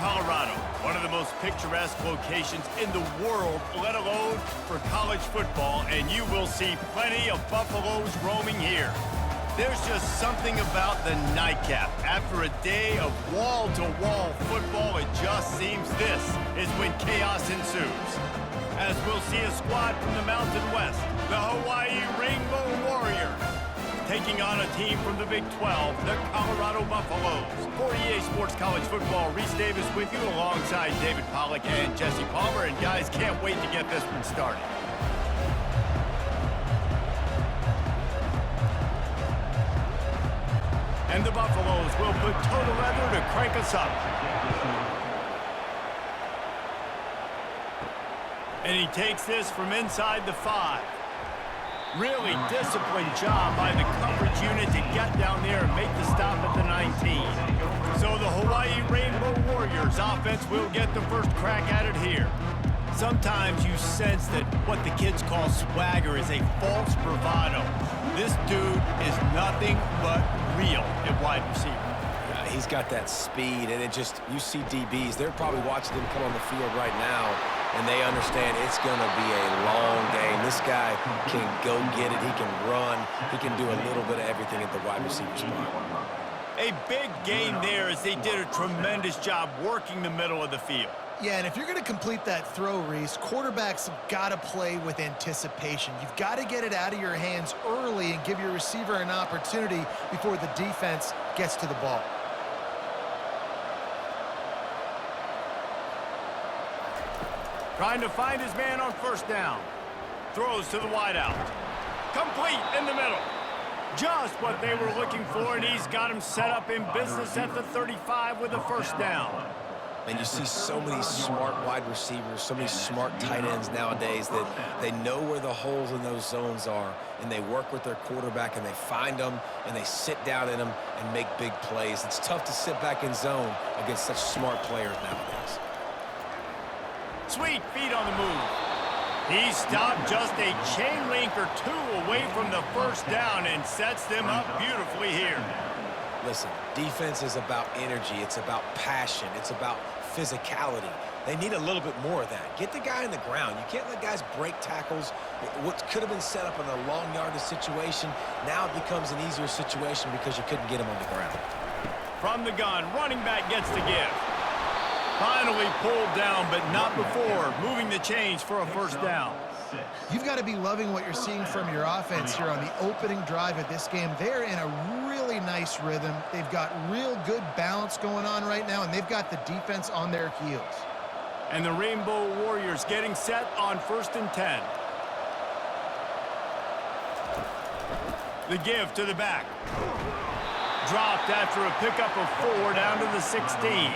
Colorado, one of the most picturesque locations in the world, let alone for college football, and you will see plenty of Buffaloes roaming here. There's just something about the nightcap. After a day of wall-to-wall football, it just seems this is when chaos ensues. As we'll see a squad from the Mountain West, the Hawaii Rainbow Warriors, taking on a team from the Big 12, the Colorado Buffaloes. For EA Sports College Football, Reese Davis with you alongside David Pollack and Jesse Palmer. And guys, can't wait to get this one started. And the Buffaloes will put total leather to crank us up. And he takes this from inside the 5. Really disciplined job by the coverage unit to get down there and make the stop at the 19. So the Hawaii Rainbow Warriors offense will get the first crack at it here. Sometimes you sense that what the kids call swagger is a false bravado. This dude is nothing but real at wide receiver. He's got that speed, and you see DBs, they're probably watching him come on the field right now, and they understand it's going to be a long game. This guy can go get it. He can run. He can do a little bit of everything at the wide receiver spot. A big gain there as they did a tremendous job working the middle of the field. Yeah, and if you're going to complete that throw, Reese, quarterbacks have got to play with anticipation. You've got to get it out of your hands early and give your receiver an opportunity before the defense gets to the ball. Trying to find his man on first down. Throws to the wideout. Complete in the middle. Just what they were looking for, and he's got him set up in business at the 35 with a first down. And you see so many smart wide receivers, so many smart tight ends nowadays that they know where the holes in those zones are, and they work with their quarterback, and they find them, and they sit down in them and make big plays. It's tough to sit back in zone against such smart players nowadays. Sweet feet on the move. He stopped just a chain link or two away from the first down and sets them up beautifully here. Listen, defense is about energy. It's about passion. It's about physicality. They need a little bit more of that. Get the guy on the ground. You can't let guys break tackles. What could have been set up in a long yardage situation, now it becomes an easier situation because you couldn't get him on the ground. From the gun, running back gets the give. Finally pulled down, but not before moving the chains for a first down. You've got to be loving what you're seeing from your offense here on the opening drive of this game. They're in a really nice rhythm. They've got real good balance going on right now, and they've got the defense on their heels. And the Rainbow Warriors getting set on 1st and 10. The give to the back. Dropped after a pickup of 4 down to the 16.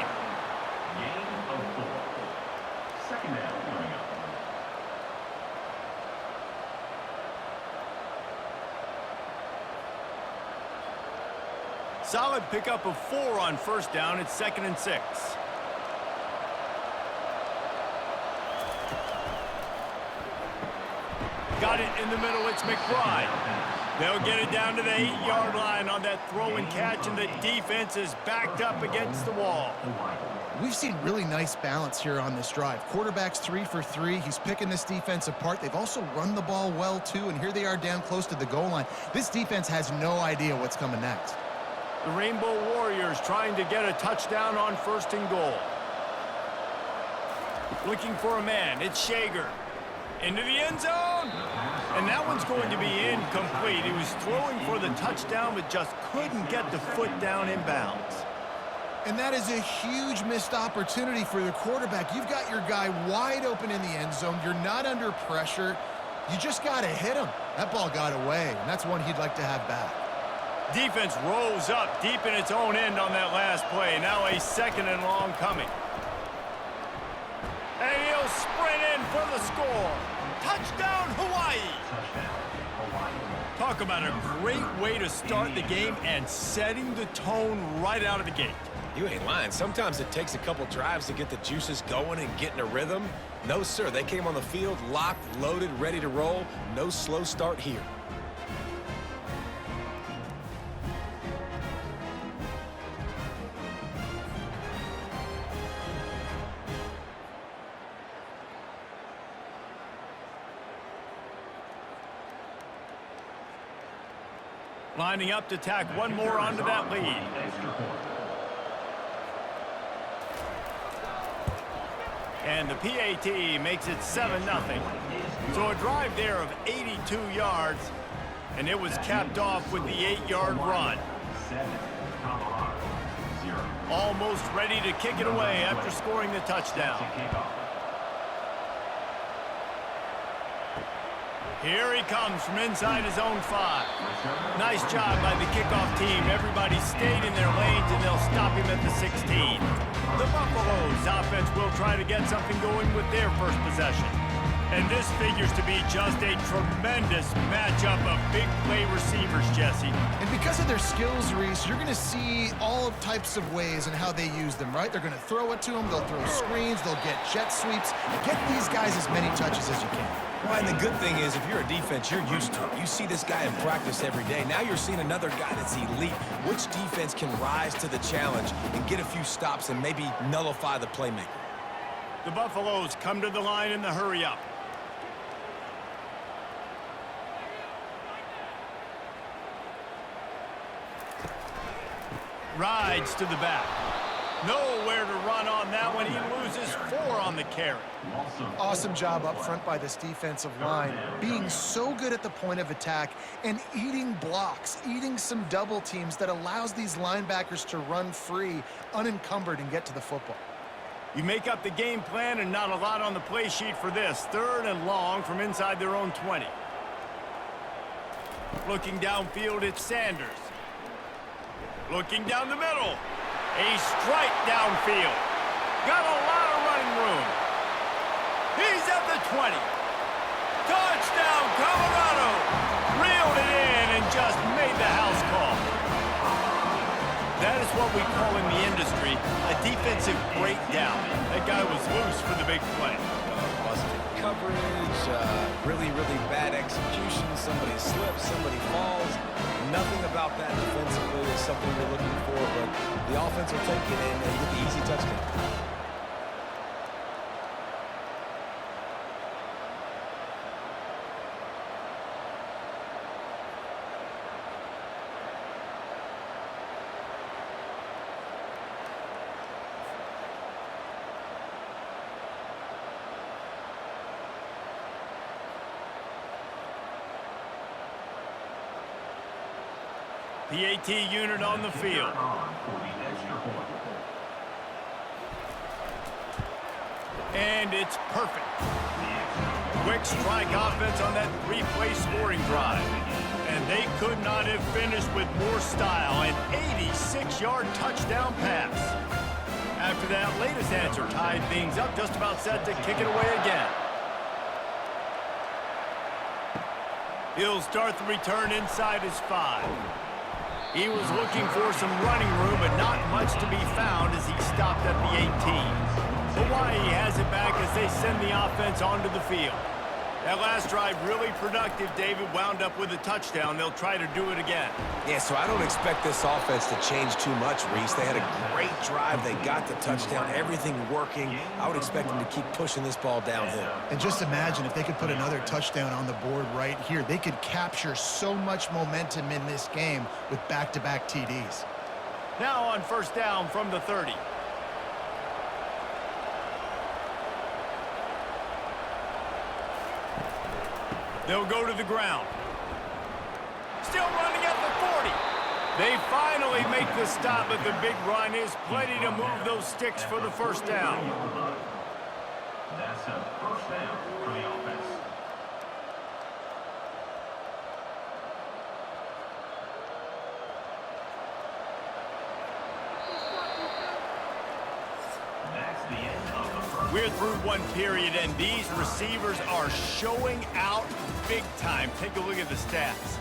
Solid pickup of 4 on first down. It's 2nd and 6. Got it in the middle. It's McBride. They'll get it down to the 8-yard line on that throw and catch, and the defense is backed up against the wall. We've seen really nice balance here on this drive. Quarterback's 3 for 3. He's picking this defense apart. They've also run the ball well, too, and here they are down close to the goal line. This defense has no idea what's coming next. The Rainbow Warriors trying to get a touchdown on 1st and goal. Looking for a man. It's Shager. Into the end zone. And that one's going to be incomplete. He was throwing for the touchdown, but just couldn't get the foot down in bounds. And that is a huge missed opportunity for the quarterback. You've got your guy wide open in the end zone. You're not under pressure. You just got to hit him. That ball got away, and that's one he'd like to have back. Defense rose up deep in its own end on that last play. Now a 2nd and long coming. And he'll sprint in for the score. Touchdown, Hawaii! Talk about a great way to start the game and setting the tone right out of the gate. You ain't lying. Sometimes it takes a couple drives to get the juices going and get in a rhythm. No, sir. They came on the field, locked, loaded, ready to roll. No slow start here. Lining up to tack one more onto that lead. And the PAT makes it 7-0. So a drive there of 82 yards, and it was capped off with the 8-yard run. Almost ready to kick it away after scoring the touchdown. Here he comes from inside his own 5. Nice job by the kickoff team. Everybody stayed in their lanes, and they'll stop him at the 16. The Buffaloes offense will try to get something going with their first possession. And this figures to be just a tremendous matchup of big play receivers, Jesse. And because of their skills, Reese, you're going to see all types of ways in how they use them, right? They're going to throw it to them. They'll throw screens. They'll get jet sweeps. Get these guys as many touches as you can. Well, and the good thing is, if you're a defense, you're used to it. You see this guy in practice every day. Now you're seeing another guy that's elite. Which defense can rise to the challenge and get a few stops and maybe nullify the playmaker? The Buffaloes come to the line in the hurry-up. Rides to the back. Nowhere to run on that one. He loses 4 on the carry. Awesome job up front by this defensive line, being so good at the point of attack and eating blocks, eating some double teams that allows these linebackers to run free, unencumbered, and get to the football. You make up the game plan, and not a lot on the play sheet for this. 3rd and long from inside their own 20. Looking downfield, it's Sanders. Looking down the middle. A strike downfield. Got a lot of running room. He's at the 20. Touchdown, Colorado. Reeled it in and just made the house call. That is what we call in the industry a defensive breakdown. That guy was loose for the big play. Busted coverage, really bad execution. Somebody slips, somebody falls. Nothing about that defensively is something we're looking for, but the offense will take it and get the easy touchdown. PAT unit on the field. And it's perfect. Quick strike offense on that 3-play scoring drive. And they could not have finished with more style. An 86-yard touchdown pass. After that latest answer tied things up, just about set to kick it away again. He'll start the return inside his 5. He was looking for some running room, but not much to be found as he stopped at the 18. Hawaii has it back as they send the offense onto the field. That last drive really productive, David, wound up with a touchdown. They'll try to do it again. Yeah, so I don't expect this offense to change too much, Reese. They had a great drive. They got the touchdown, everything working. I would expect them to keep pushing this ball downhill. And just imagine if they could put another touchdown on the board right here. They could capture so much momentum in this game with back-to-back TDs. Now on first down from the 30. They'll go to the ground. Still running at the 40. They finally make the stop, but the big run is plenty to move those sticks for the first down. That's a first down for the offense. That's the end of the first. We're through one period, and these receivers are showing out big time. Take a look at the stats.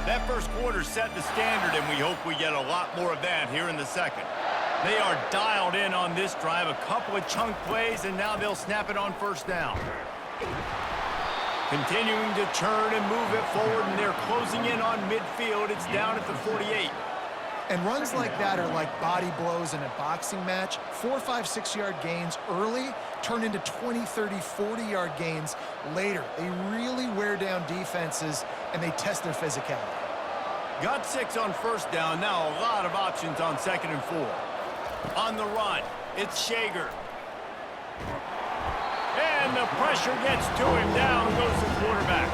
That first quarter set the standard, and we hope we get a lot more of that here in the second. They are dialed in on this drive, a couple of chunk plays, and now they'll snap it on first down. Continuing to churn and move it forward, and they're closing in on midfield. It's down at the 48. And runs like that are like body blows in a boxing match. 4, 5, 6-yard gains early turn into 20, 30, 40-yard gains later. They really wear down defenses, and they test their physicality. Got 6 on first down. Now a lot of options on 2nd and 4. On the run, it's Shager. And the pressure gets to him. Down goes the quarterback.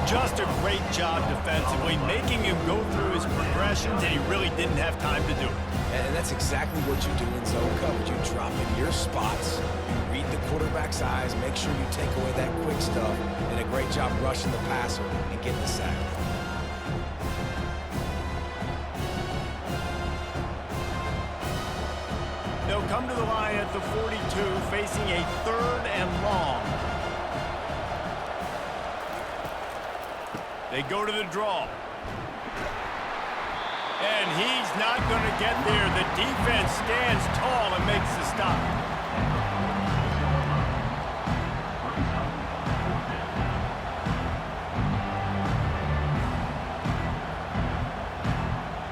Just a great job defensively, making him go through his progressions, and he really didn't have time to do it. And that's exactly what you do in zone coverage. You drop in your spots, you read the quarterback's eyes, make sure you take away that quick stuff, and a great job rushing the passer and getting the sack. They'll come to the line at the 42, facing a 3rd and long. They go to the draw. And he's not going to get there. The defense stands tall and makes the stop.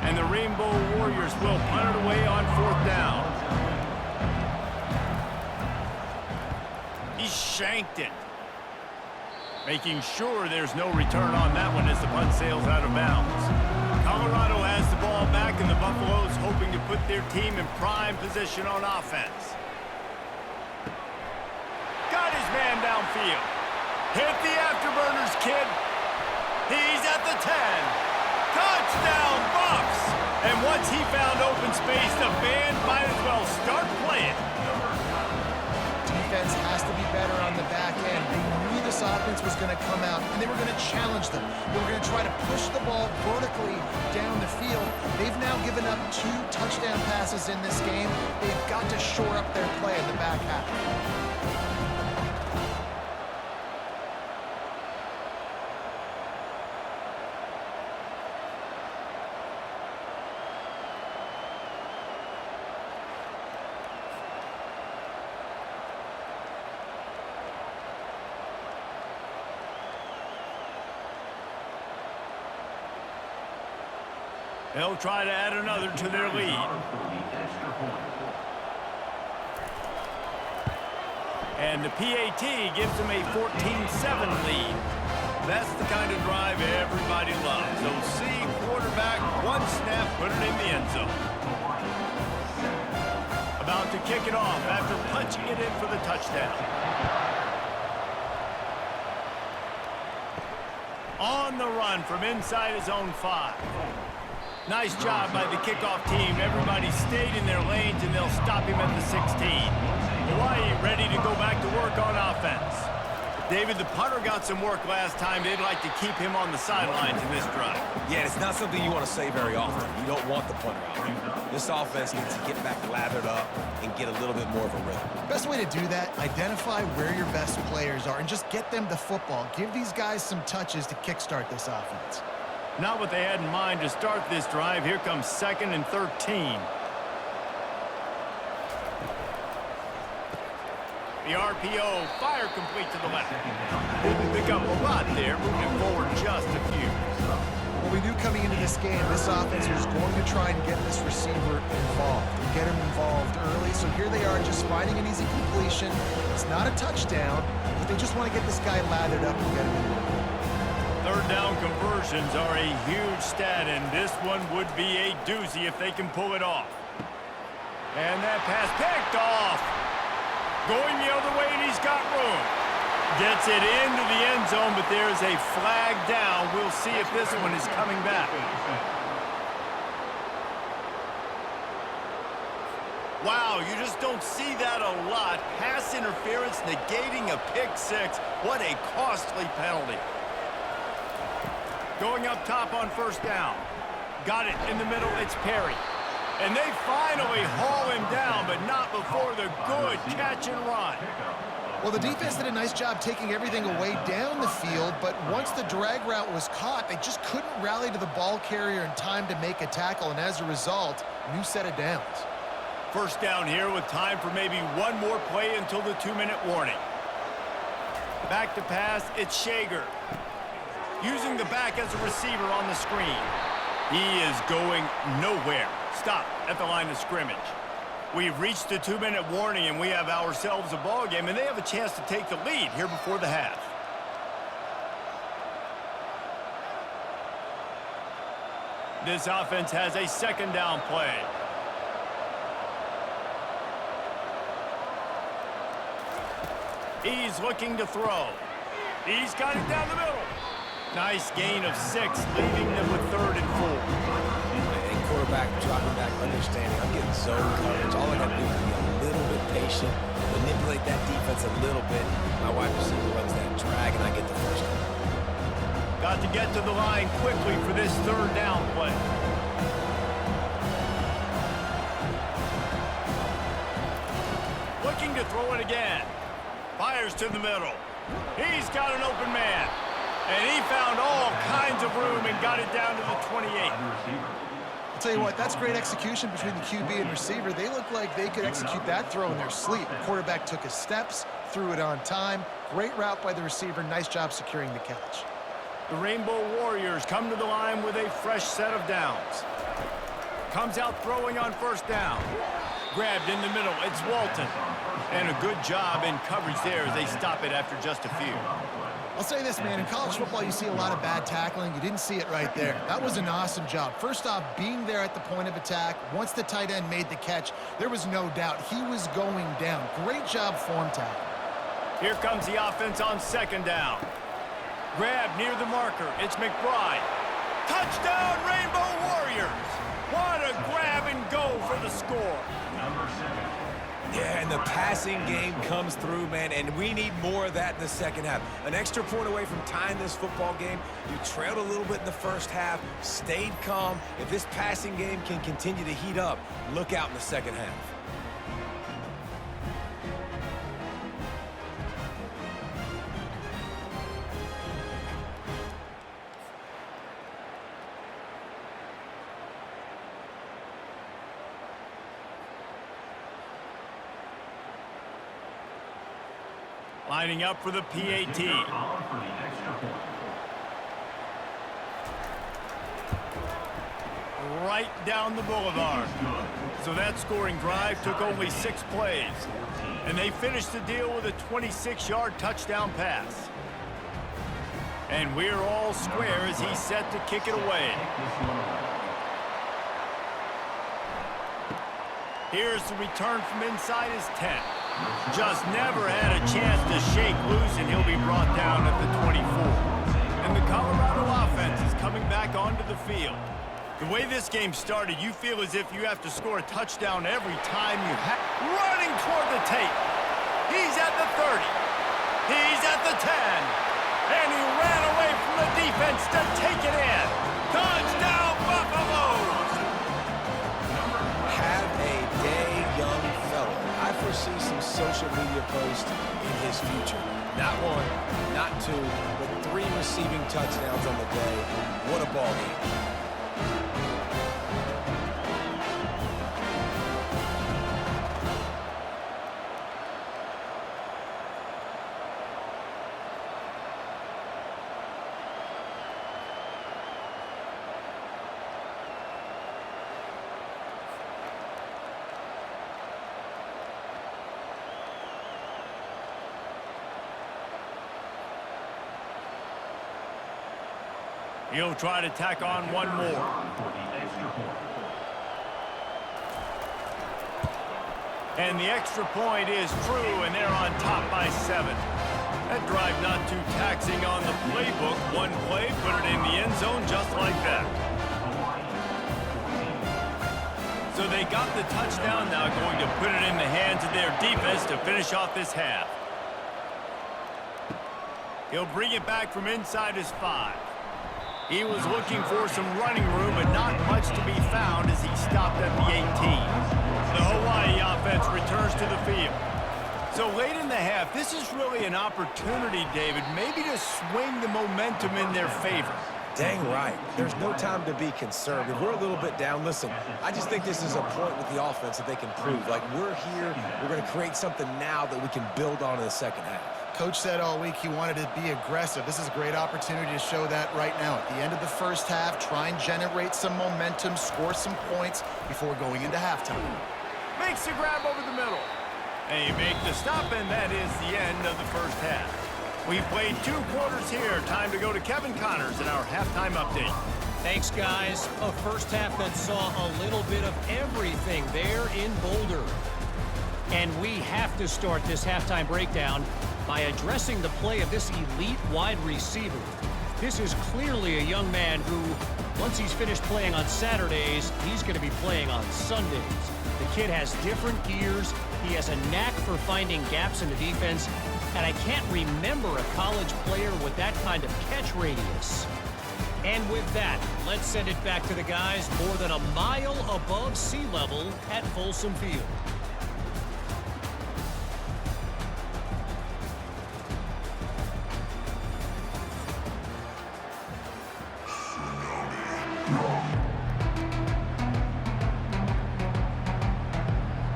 And the Rainbow Warriors will punt it away on 4th down. He shanked it. Making sure there's no return on that one as the punt sails out of bounds. Colorado has the ball back, and the Buffaloes hoping to put their team in prime position on offense. Got his man downfield. Hit the afterburners, kid. He's at the 10. Touchdown, Buffs! And once he found open space, the band might as well start playing. Defense has to be better on the back end. They knew this offense was going to come out, and they were going to challenge them. They were going to try to push the ball vertically down the field. They've now given up 2 touchdown passes in this game. They've got to shore up their play in the back half. They'll try to add another to their lead. And the PAT gives them a 14-7 lead. That's the kind of drive everybody loves. So see quarterback, 1 snap, put it in the end zone. About to kick it off after punching it in for the touchdown. On the run from inside his own 5. Nice job by the kickoff team. Everybody stayed in their lanes, and they'll stop him at the 16. Hawaii ready to go back to work on offense. David, the punter got some work last time. They'd like to keep him on the sidelines in this drive. Yeah, it's not something you want to say very often. You don't want the punter out. This offense needs to get back lathered up and get a little bit more of a rhythm. Best way to do that, identify where your best players are and just get them the football. Give these guys some touches to kickstart this offense. Not what they had in mind to start this drive. Here comes 2nd and 13. The RPO, fire complete to the left. Didn't pick up a lot there, moving forward just a few. Well, we knew coming into this game, this offense was going to try and get this receiver involved, and get him involved early. So here they are just finding an easy completion. It's not a touchdown, but they just want to get this guy lathered up and get him involved. 3rd down conversions are a huge stat, and this one would be a doozy if they can pull it off. And that pass picked off. Going the other way, and he's got room. Gets it into the end zone, but there's a flag down. We'll see if this one is coming back. Wow, you just don't see that a lot. Pass interference negating a pick 6. What a costly penalty. Going up top on 1st down. Got it in the middle, it's Perry. And they finally haul him down, but not before the good catch and run. Well, the defense did a nice job taking everything away down the field, but once the drag route was caught, they just couldn't rally to the ball carrier in time to make a tackle, and as a result, new set of downs. 1st down here with time for maybe one more play until the 2-minute warning. Back to pass, it's Shager. Using the back as a receiver on the screen. He is going nowhere. Stop at the line of scrimmage. We've reached the 2-minute warning, and we have ourselves a ball game, and they have a chance to take the lead here before the half. This offense has a second down play. He's looking to throw. He's got it down the middle. Nice gain of 6, leaving them with 3rd and 4. And quarterback dropping back, understanding. I'm getting zone coverage. All I got to do is be a little bit patient, manipulate that defense a little bit. My wide receiver runs that drag, and I get the first down. Got to get to the line quickly for this 3rd down play. Looking to throw it again. Fires to the middle. He's got an open man. And he found all kinds of room and got it down to the 28. I'll tell you what, that's great execution between the QB and receiver. They look like they could execute that throw in their sleep. The quarterback took his steps, threw it on time. Great route by the receiver. Nice job securing the catch. The Rainbow Warriors come to the line with a fresh set of downs. Comes out throwing on 1st down. Grabbed in the middle. It's Walton. And a good job in coverage there as they stop it after just a few. I'll say this, man. In college football, you see a lot of bad tackling. You didn't see it right there. That was an awesome job. First off, being there at the point of attack. Once the tight end made the catch, there was no doubt he was going down. Great job form tackle. Here comes the offense on 2nd down. Grab near the marker. It's McBride. Touchdown, Rainbow Warriors! What a grab and go for the score. Number 7. Yeah, and the passing game comes through, man, and we need more of that in the second half. An extra point away from tying this football game. You trailed a little bit in the first half, stayed calm. If this passing game can continue to heat up, look out in the second half. Lining up for the PAT. Right down the boulevard. So that scoring drive took only 6 plays. And they finished the deal with a 26-yard touchdown pass. And we're all square as he's set to kick it away. Here's the return from inside his 10. Just never had a chance to shake loose, and he'll be brought down at the 24. And the Colorado offense is coming back onto the field. The way this game started, you feel as if you have to score a touchdown every time you have. Running toward the tape. He's at the 30. He's at the 10. And he ran away from the defense to take it in. Touchdown, Buffaloes! Have a day, young fella. I foresee some social media posts in his future. Not 1, not 2, but 3 receiving touchdowns on the day. What a ball game. He'll try to tack on one more. And the extra point is true, and they're on top by 7. That drive not too taxing on the playbook. One play, put it in the end zone just like that. So they got the touchdown, now going to put it in the hands of their defense to finish off this half. He'll bring it back from inside his 5. He was looking for some running room, but not much to be found as he stopped at the 18. The Hawaii offense returns to the field. So late in the half, this is really an opportunity, David, maybe to swing the momentum in their favor. Dang right. There's no time to be conservative. We're a little bit down. Listen, I just think this is a point with the offense that they can prove. Like, we're here. We're going to create something now that we can build on in the second half. Coach said all week he wanted to be aggressive. This is a great opportunity to show that right now. At the end of the first half, try and generate some momentum, score some points before going into halftime. Makes the grab over the middle. They make the stop, and that is the end of the first half. We've played 2 quarters here. Time to go to Kevin Connors in our halftime update. Thanks, guys. A first half that saw a little bit of everything there in Boulder. And we have to start this halftime breakdown by addressing the play of this elite wide receiver. This is clearly a young man who, once he's finished playing on Saturdays, he's going to be playing on Sundays. The kid has different gears. He has a knack for finding gaps in the defense. And I can't remember a college player with that kind of catch radius. And with that, let's send it back to the guys more than a mile above sea level at Folsom Field.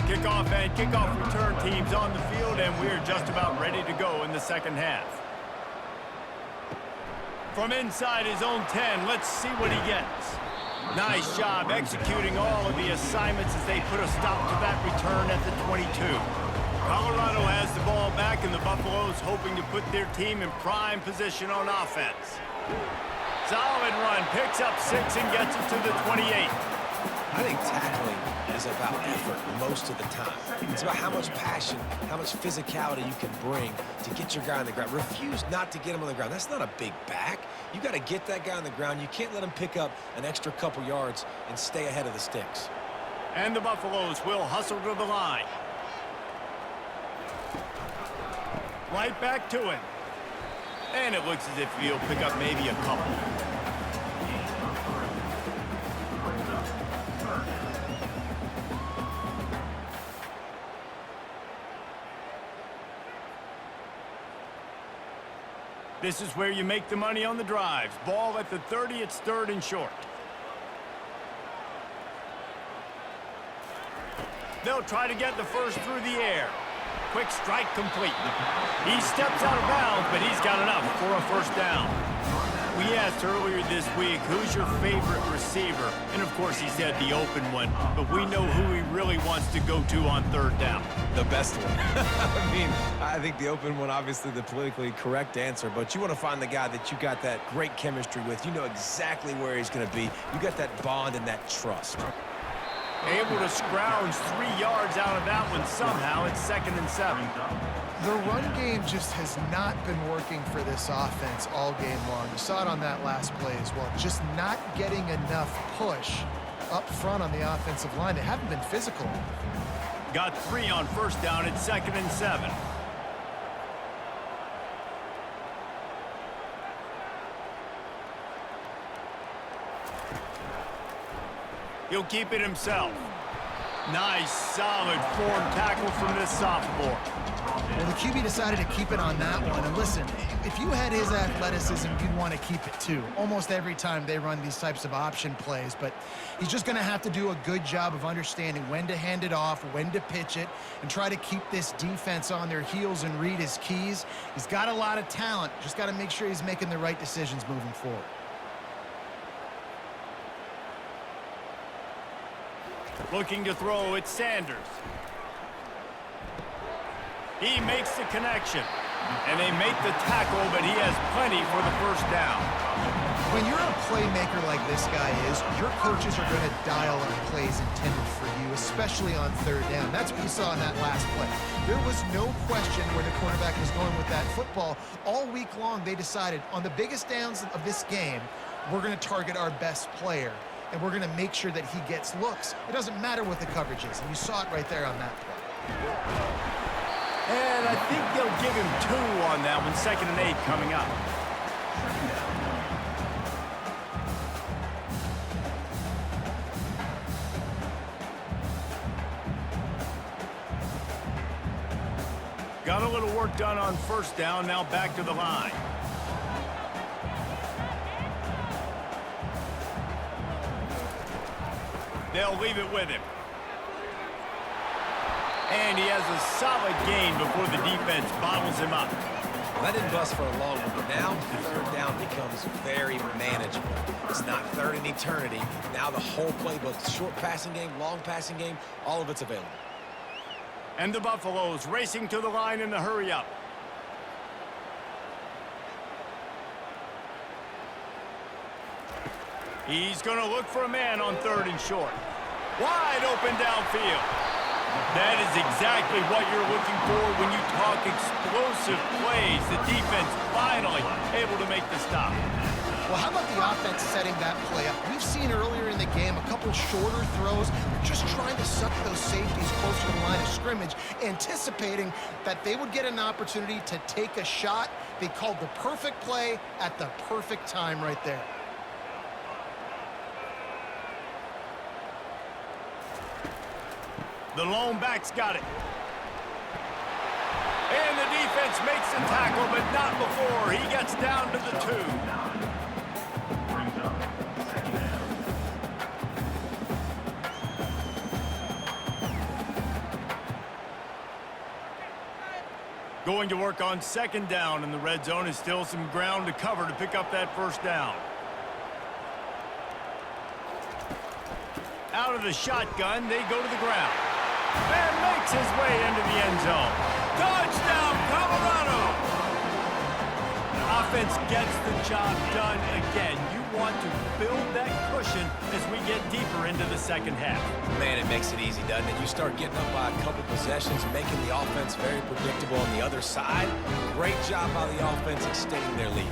Kickoff and kickoff return teams on the field, and we're just about ready to go in the second half. From inside his own 10, let's see what he gets. Nice job executing all of the assignments as they put a stop to that return at the 22. Colorado has the ball back, and the Buffaloes hoping to put their team in prime position on offense. Solid run, picks up 6 and gets it to the 28. I think tackling is about effort most of the time. It's about how much passion, how much physicality you can bring to get your guy on the ground. Refuse not to get him on the ground. That's not a big back. You got to get that guy on the ground. You can't let him pick up an extra couple yards and stay ahead of the sticks. And the Buffaloes will hustle to the line. Right back to him. And it looks as if he'll pick up maybe a couple. This is where you make the money on the drives. Ball at the 30, it's 3rd and short. They'll try to get the first through the air. Quick strike complete. He steps out of bounds, but he's got enough for a first down. We asked earlier this week, who's your favorite receiver? And of course he said the open one, but we know who he really wants to go to on 3rd down. The best one. I mean, I think the open one, obviously the politically correct answer, but you want to find the guy that you got that great chemistry with. You know exactly where he's going to be. You got that bond and that trust. Able to scrounge 3 yards out of that one somehow. It's 2nd and 7. The run game just has not been working for this offense all game long. You saw it on that last play as well. Just not getting enough push up front on the offensive line. They haven't been physical. Got 3 on 1st down. It's 2nd and 7. He'll keep it himself. Nice, solid form tackle from this sophomore. Well, the QB decided to keep it on that one. And listen, if you had his athleticism, you'd want to keep it too. Almost every time they run these types of option plays. But he's just going to have to do a good job of understanding when to hand it off, when to pitch it, and try to keep this defense on their heels and read his keys. He's got a lot of talent. Just got to make sure he's making the right decisions moving forward. Looking to throw, it's Sanders. He makes the connection. And they make the tackle, but he has plenty for the first down. When you're a playmaker like this guy is, your coaches are going to dial up plays intended for you, especially on 3rd down. That's what you saw in that last play. There was no question where the quarterback was going with that football. All week long, they decided on the biggest downs of this game, we're going to target our best player. And we're going to make sure that he gets looks. It doesn't matter what the coverage is. And you saw it right there on that play. And I think they'll give him 2 on that one. 2nd and 8 coming up. Got a little work done on 1st down. Now back to the line. They'll leave it with him. And he has a solid gain before the defense bottles him up. That didn't bust for a long one, but now third down becomes very manageable. It's not third in eternity. Now the whole playbook, short passing game, long passing game, all of it's available. And the Buffaloes racing to the line in the hurry-up. He's going to look for a man on third and short. Wide open downfield. That is exactly what you're looking for when you talk explosive plays. The defense finally able to make the stop. Well, how about the offense setting that play up? We've seen earlier in the game a couple shorter throws. They're just trying to suck those safeties closer to the line of scrimmage, anticipating that they would get an opportunity to take a shot. They called the perfect play at the perfect time right there. The lone back's got it. And the defense makes a tackle, but not before he gets down to the 2. Brings up second down. Going to work on second down, and the red zone is still some ground to cover to pick up that first down. Out of the shotgun, they go to the ground. And makes his way into the end zone. Touchdown, Colorado! Offense gets the job done again. You want to build that cushion as we get deeper into the second half. Man, it makes it easy, doesn't it? You start getting up by a couple possessions, making the offense very predictable on the other side. Great job by the offense extending their lead.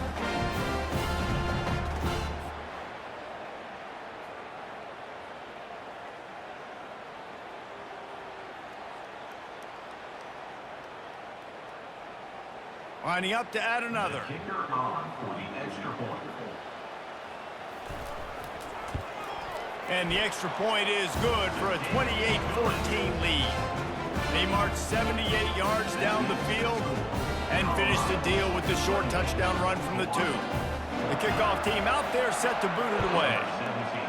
Lining up to add another. Kicker on for the extra point. And the extra point is good for a 28-14 lead. They march 78 yards down the field and finish the deal with the short touchdown run from the 2. The kickoff team out there set to boot it away. 17.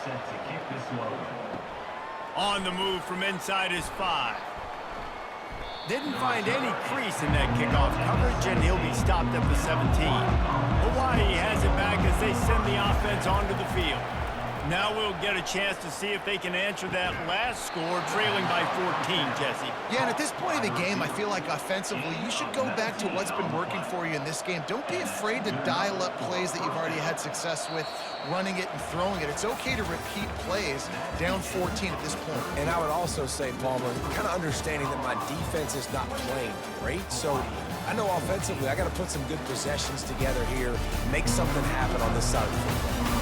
Set to kick this one. On the move from inside his 5. Didn't find any crease in that kickoff coverage, and he'll be stopped at the 17. Hawaii has it back as they send the offense onto the field. Now we'll get a chance to see if they can answer that last score, trailing by 14, Jesse. Yeah, and at this point of the game, I feel like offensively, you should go back to what's been working for you in this game. Don't be afraid to dial up plays that you've already had success with, running it and throwing it. It's okay to repeat plays down 14 at this point. And I would also say, Palmer, kind of understanding that my defense is not playing great, so I know offensively I got to put some good possessions together here, make something happen on this side of the football.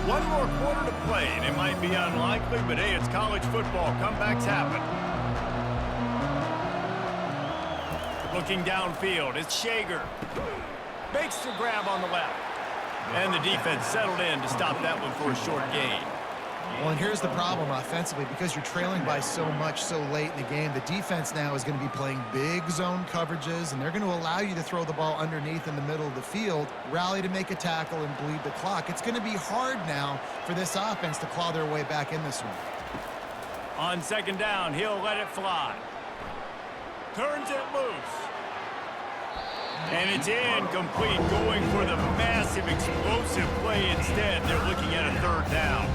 One more quarter to play, and it might be unlikely, but hey, it's college football. Comebacks happen. Looking downfield, it's Shager. Makes the grab on the left. And the defense settled in to stop that one for a short gain. Well, and here's the problem offensively. Because you're trailing by so much so late in the game, the defense now is going to be playing big zone coverages, and they're going to allow you to throw the ball underneath in the middle of the field, rally to make a tackle, and bleed the clock. It's going to be hard now for this offense to claw their way back in this one. On second down, he'll let it fly. Turns it loose. And it's incomplete, going for the massive explosive play instead. They're looking at a third down.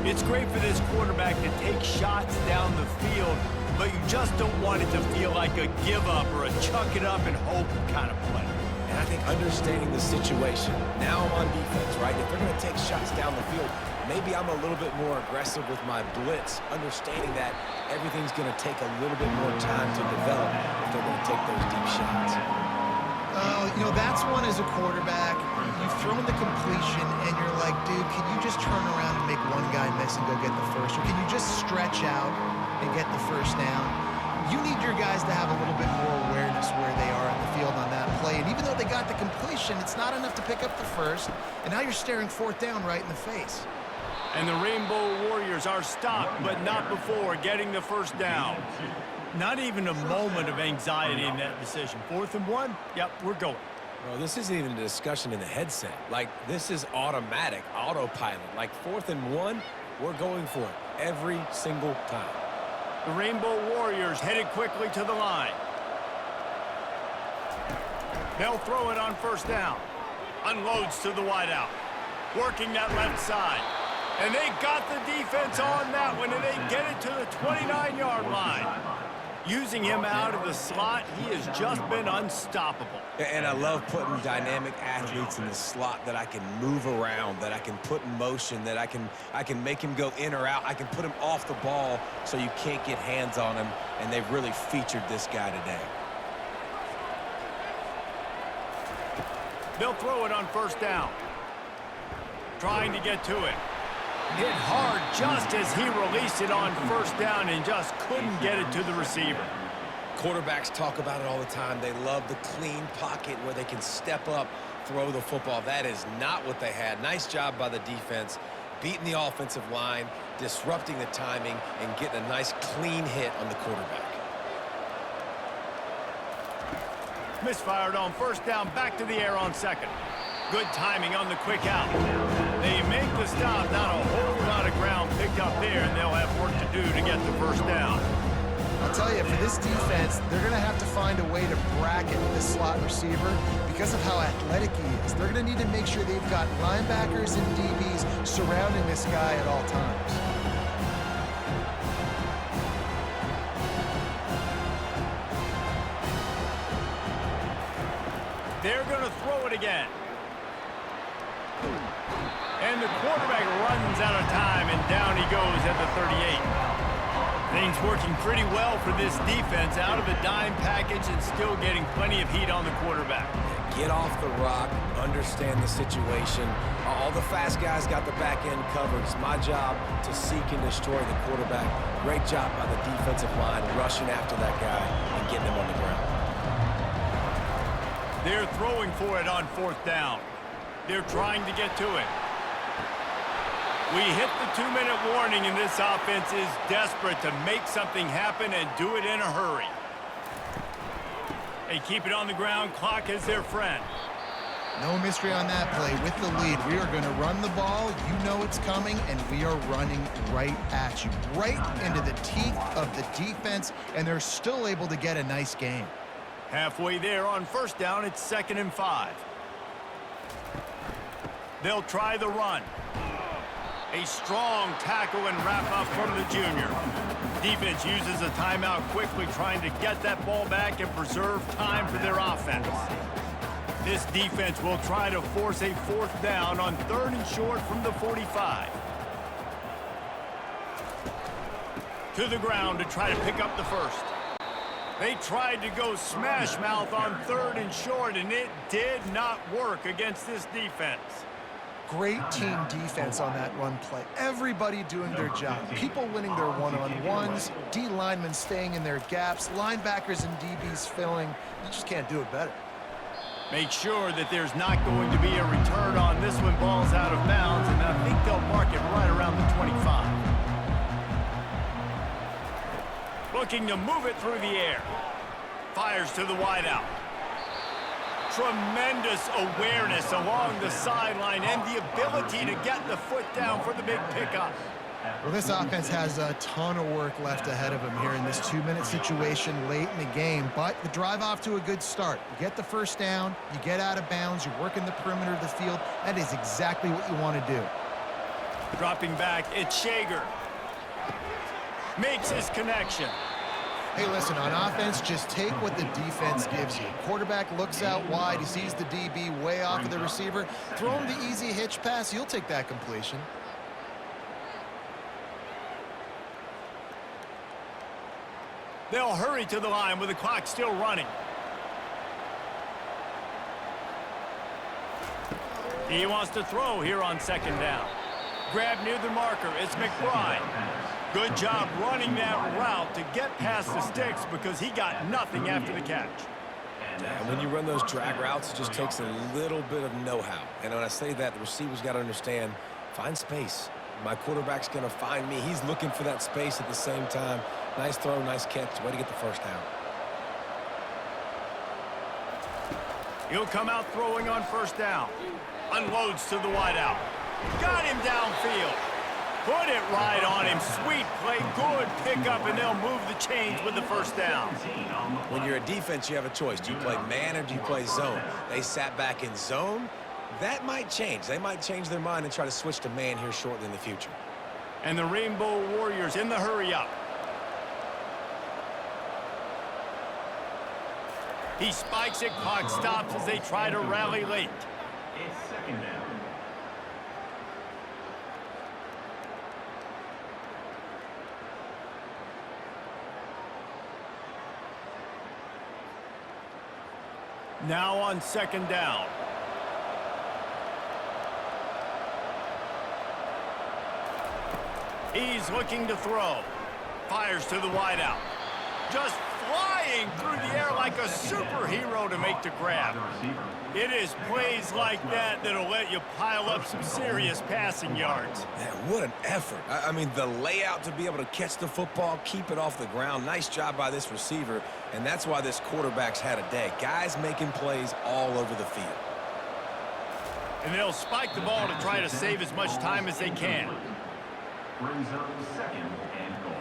It's great for this quarterback to take shots down the field, but you just don't want it to feel like a give-up or a chuck it up and hope kind of play. And I think understanding the situation, now I'm on defense, right? If they're going to take shots down the field, maybe I'm a little bit more aggressive with my blitz, understanding that everything's going to take a little bit more time to develop if they're going to take those deep shots. You know, that's one as a quarterback. You've thrown the completion, and you're like, dude, can you just turn around and make one guy miss and go get the first? Or can you just stretch out and get the first down? You need your guys to have a little bit more awareness where they are on the field on that play. And even though they got the completion, it's not enough to pick up the first. And now you're staring fourth down right in the face. And the Rainbow Warriors are stopped, but not before getting the first down. Not even a moment of anxiety in that decision. 4th and 1, yep, we're going. Bro, this isn't even a discussion in the headset. Like, this is automatic, autopilot. Like, 4th and 1, We're going for it every single time. The Rainbow Warriors headed quickly to the line. They'll throw it on first down. Unloads to the wideout. Working that left side. And they got the defense on that one, and they get it to the 29-yard line. Using him out of the slot, he has just been unstoppable. And I love putting dynamic athletes in the slot that I can move around, that I can put in motion, that I can make him go in or out. I can put him off the ball so you can't get hands on him, and they've really featured this guy today. They'll throw it on first down. Trying to get to it. Hit hard just as he released it on first down and just couldn't get it to the receiver. Quarterbacks talk about it all the time. They love the clean pocket where they can step up, throw the football. That is not what they had. Nice job by the defense, beating the offensive line, disrupting the timing, and getting a nice clean hit on the quarterback. Misfired on first down, back to the air on second. Good timing on the quick out. They make the stop, not a whole lot of ground picked up there, and they'll have work to do to get the first down. I'll tell you, for this defense, they're going to have to find a way to bracket this slot receiver because of how athletic he is. They're going to need to make sure they've got linebackers and DBs surrounding this guy at all times. They're going to throw it again. And the quarterback runs out of time, and down he goes at the 38. Things working pretty well for this defense, out of a dime package and still getting plenty of heat on the quarterback. Get off the rock, understand the situation. All the fast guys got the back end covered. It's my job to seek and destroy the quarterback. Great job by the defensive line rushing after that guy and getting him on the ground. They're throwing for it on fourth down. They're trying to get to it. We hit the 2-minute warning, and this offense is desperate to make something happen and do it in a hurry. They keep it on the ground. Clock is their friend. No mystery on that play. With the lead, we are going to run the ball. You know it's coming, and we are running right at you, right into the teeth of the defense, and they're still able to get a nice game. Halfway there on first down, it's 2nd and 5. They'll try the run. A strong tackle and wrap up from the junior. Defense uses a timeout quickly, trying to get that ball back and preserve time for their offense. This defense will try to force a fourth down on 3rd and short from the 45. To the ground to try to pick up the first. They tried to go smash mouth on 3rd and short, and it did not work against this defense. Great team defense on that run play. Everybody doing their job. People winning their one-on-ones, D linemen staying in their gaps, linebackers and DBs filling. You just can't do it better. Make sure that there's not going to be a return on this one. Ball's out of bounds, and I think they'll mark it right around the 25. Looking to move it through the air. Fires to the wideout. Tremendous awareness along the sideline and the ability to get the foot down for the big pickup. Well, this offense has a ton of work left ahead of them here in this 2-minute situation late in the game, but the drive off to a good start. You get the first down, you get out of bounds, you work in the perimeter of the field. That is exactly what you want to do. Dropping back, it's Shager. Makes his connection. Hey, listen, on offense, just take what the defense gives you. Quarterback looks out wide. He sees the DB way off of the receiver. Throw him the easy hitch pass. You'll take that completion. They'll hurry to the line with the clock still running. He wants to throw here on 2nd down. Grab near the marker. It's McBride. Good job running that route to get past the sticks because he got nothing after the catch. And when you run those drag routes, it just takes a little bit of know-how. And when I say that, the receiver's got to understand, find space. My quarterback's going to find me. He's looking for that space at the same time. Nice throw, nice catch. Way to get the first down. He'll come out throwing on first down. Unloads to the wideout. Got him downfield. Put it right on him. Sweet play, good pickup, and they'll move the chains with the first down. When you're a defense, you have a choice. Do you play man or do you play zone? They sat back in zone. That might change. They might change their mind and try to switch to man here shortly in the future. And the Rainbow Warriors in the hurry-up. He spikes it, clock stops as they try to rally late. It's second down. Now on second down. He's looking to throw. Fires to the wideout. Just flying through the air like a superhero to make the grab. It is plays like that that'll let you pile up some serious passing yards. Man, what an effort. I mean, the layout to be able to catch the football, keep it off the ground. Nice job by this receiver, and that's why this quarterback's had a day. Guys making plays all over the field. And they'll spike the ball to try to save as much time as they can. Brings up second and goal.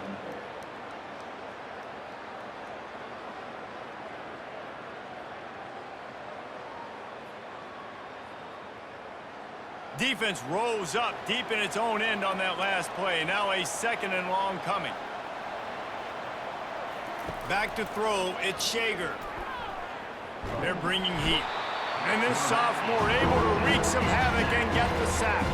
Defense rose up deep in its own end on that last play. Now a second and long coming. Back to throw, it's Shager. They're bringing heat. And this sophomore able to wreak some havoc and get the sack.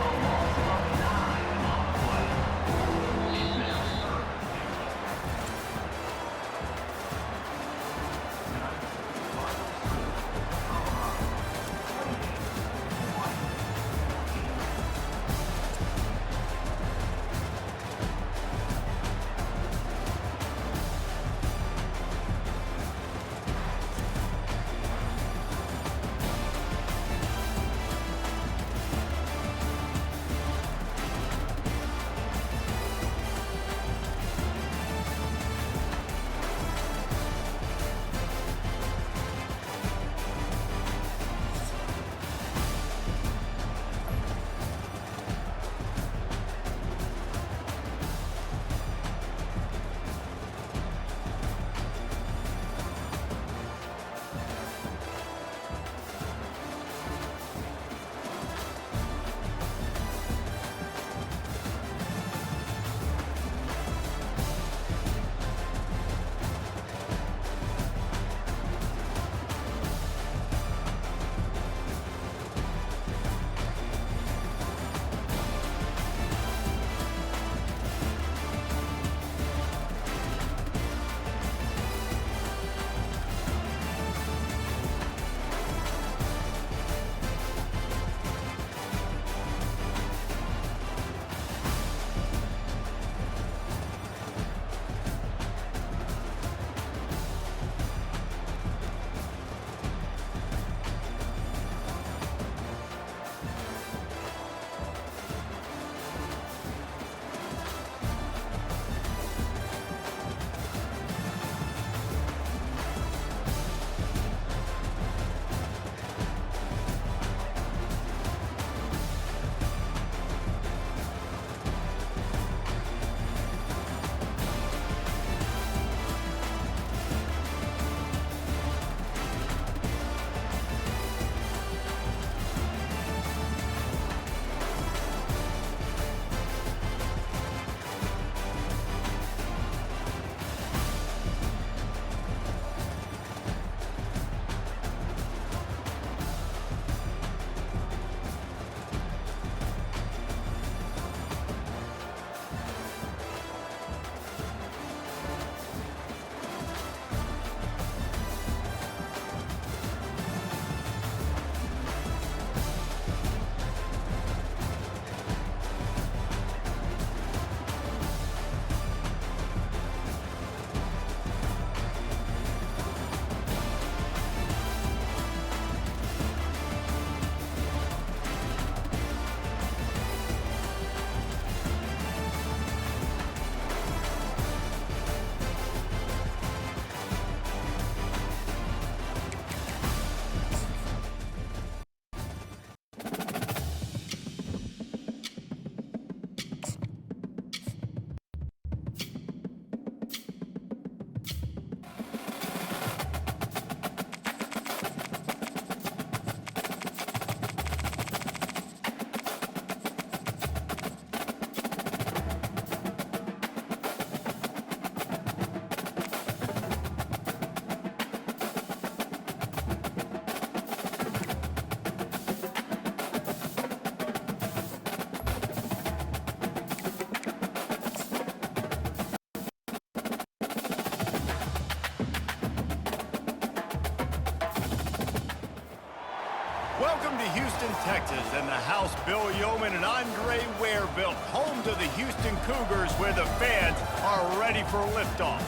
Welcome to Houston, Texas, and the house Bill Yeoman and Andre Ware built, home to the Houston Cougars, where the fans are ready for liftoff.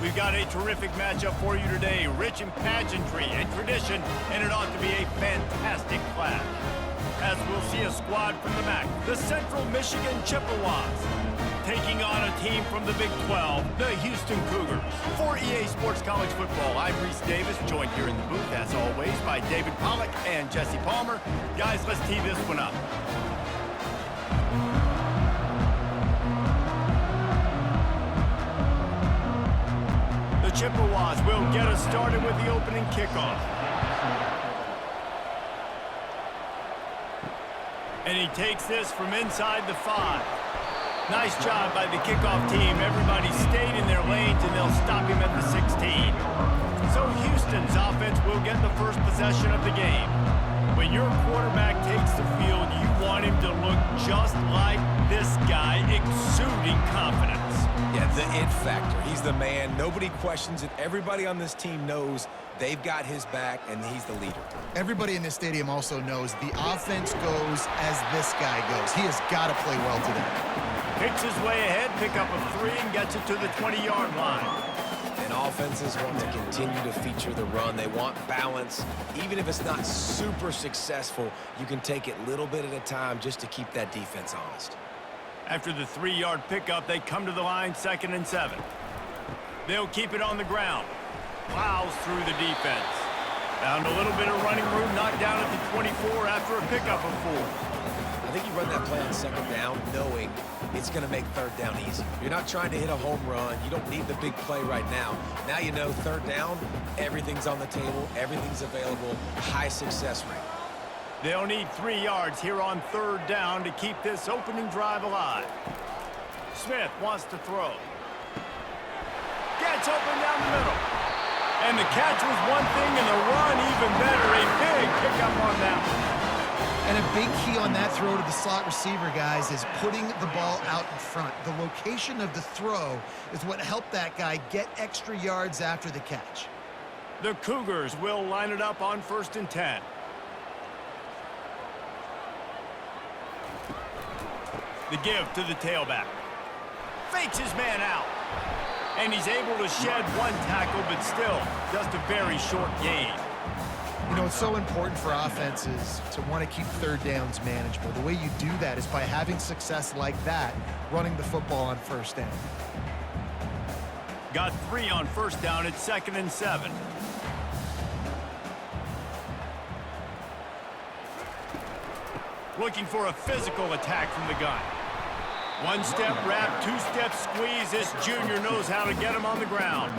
We've got a terrific matchup for you today, rich in pageantry and tradition, and it ought to be a fantastic clash. As we'll see a squad from the MAC, the Central Michigan Chippewas, taking on a team from the Big 12, the Houston Cougars. For EA Sports College Football, I'm Reese Davis, joined here in the booth, as always, by David Pollack and Jesse Palmer. Guys, let's tee this one up. The Chippewas will get us started with the opening kickoff. And he takes this from inside the 5. Nice job by the kickoff team. Everybody stayed in their lanes, and they'll stop him at the 16. So Houston's offense will get the first possession of the game. When your quarterback takes the field, you want him to look just like this guy, exuding confidence. Yeah, the it factor. He's the man. Nobody questions it. Everybody on this team knows they've got his back, and he's the leader. Everybody in this stadium also knows the offense goes as this guy goes. He has got to play well today. Picks his way ahead, pick up a 3, and gets it to the 20-yard line. And offenses want to continue to feature the run. They want balance. Even if it's not super successful, you can take it little bit at a time just to keep that defense honest. After the 3-yard pickup, they come to the line, 2nd and 7. They'll keep it on the ground. Plows through the defense. Found a little bit of running room, knocked down at the 24 after a pickup of 4. I think you run that play on 2nd down knowing it's going to make 3rd down easy. You're not trying to hit a home run. You don't need the big play right now. Now you know 3rd down, everything's on the table, everything's available, high success rate. They'll need 3 yards here on 3rd down to keep this opening drive alive. Smith wants to throw. Gets open down the middle. And the catch was one thing, and the run even better. A big pickup on that one. And a big key on that throw to the slot receiver, guys, is putting the ball out in front. The location of the throw is what helped that guy get extra yards after the catch. The Cougars will line it up on 1st and 10. The give to the tailback. Fakes his man out. And he's able to shed 1 tackle, but still just a very short gain. You know, it's so important for offenses to want to keep 3rd downs manageable. The way you do that is by having success like that, running the football on 1st down. Got 3 on 1st down at 2nd and 7. Looking for a physical attack from the gun. 1-step wrap, 2-step squeeze. This junior knows how to get him on the ground.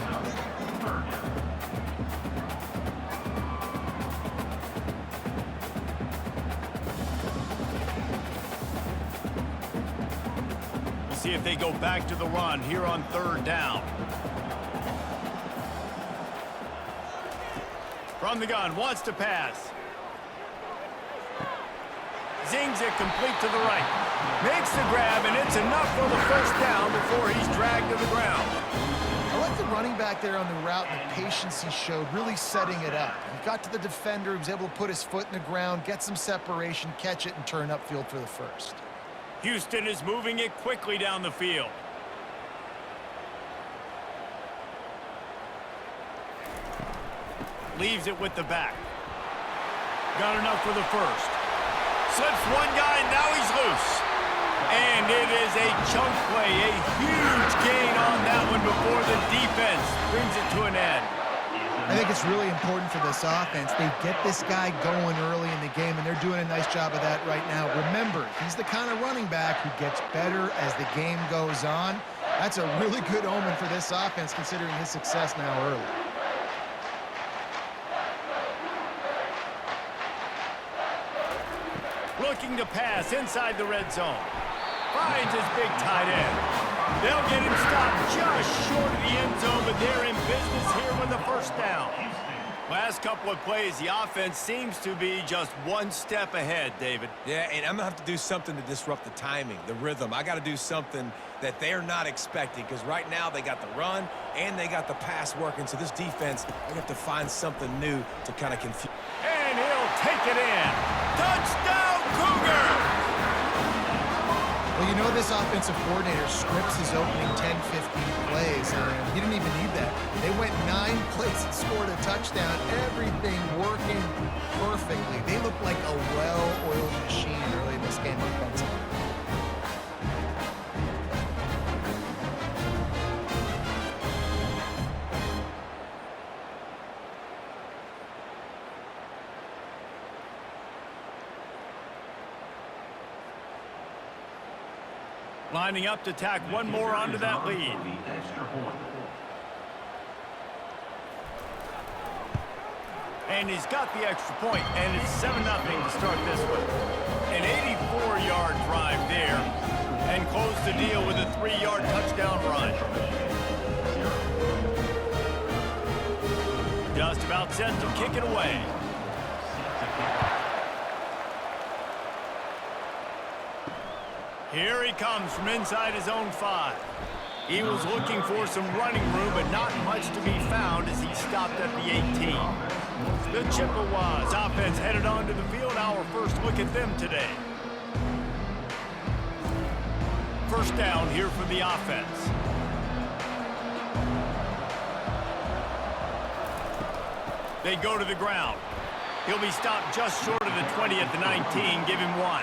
We'll see if they go back to the run here on 3rd down. From the gun, wants to pass. Zings it complete to the right. Makes the grab, and it's enough for the 1st down before he's dragged to the ground. I like the running back there on the route and the patience he showed, really setting it up. He got to the defender, he was able to put his foot in the ground, get some separation, catch it, and turn upfield for the 1st. Houston is moving it quickly down the field. Leaves it with the back. Got enough for the 1st. Slips one guy, now he's loose. And it is a chunk play, a huge gain on that one before the defense brings it to an end. I think it's really important for this offense. They get this guy going early in the game, and they're doing a nice job of that right now. Remember, he's the kind of running back who gets better as the game goes on. That's a really good omen for this offense, considering his success now early. Looking to pass inside the red zone. Finds his big tight end. They'll get him stopped just short of the end zone, but they're in business here with the 1st down. Last couple of plays, the offense seems to be just 1 step ahead, David. Yeah, and I'm going to have to do something to disrupt the timing, the rhythm. I got to do something that they're not expecting, because right now they got the run and they got the pass working. So this defense, they have to find something new to kind of confuse. And he'll take it in. Touchdown, Cougars! Well, you know this offensive coordinator scripts his opening 10, 15 plays, and he didn't even need that. They went 9 plays and scored a touchdown. Everything working perfectly. They look like a well-oiled machine early in this game offensively. Lining up to tack one more onto that lead. And he's got the extra point, and it's 7-0 to start this one. An 84-yard drive there, and close the deal with a 3-yard touchdown run. Just about set to kick it away. Here he comes from inside his own 5. He was looking for some running room, but not much to be found as he stopped at the 18. The Chippewas offense headed onto the field. Our first look at them today. First down here for the offense. They go to the ground. He'll be stopped just short of the 20 at the 19. Give him 1.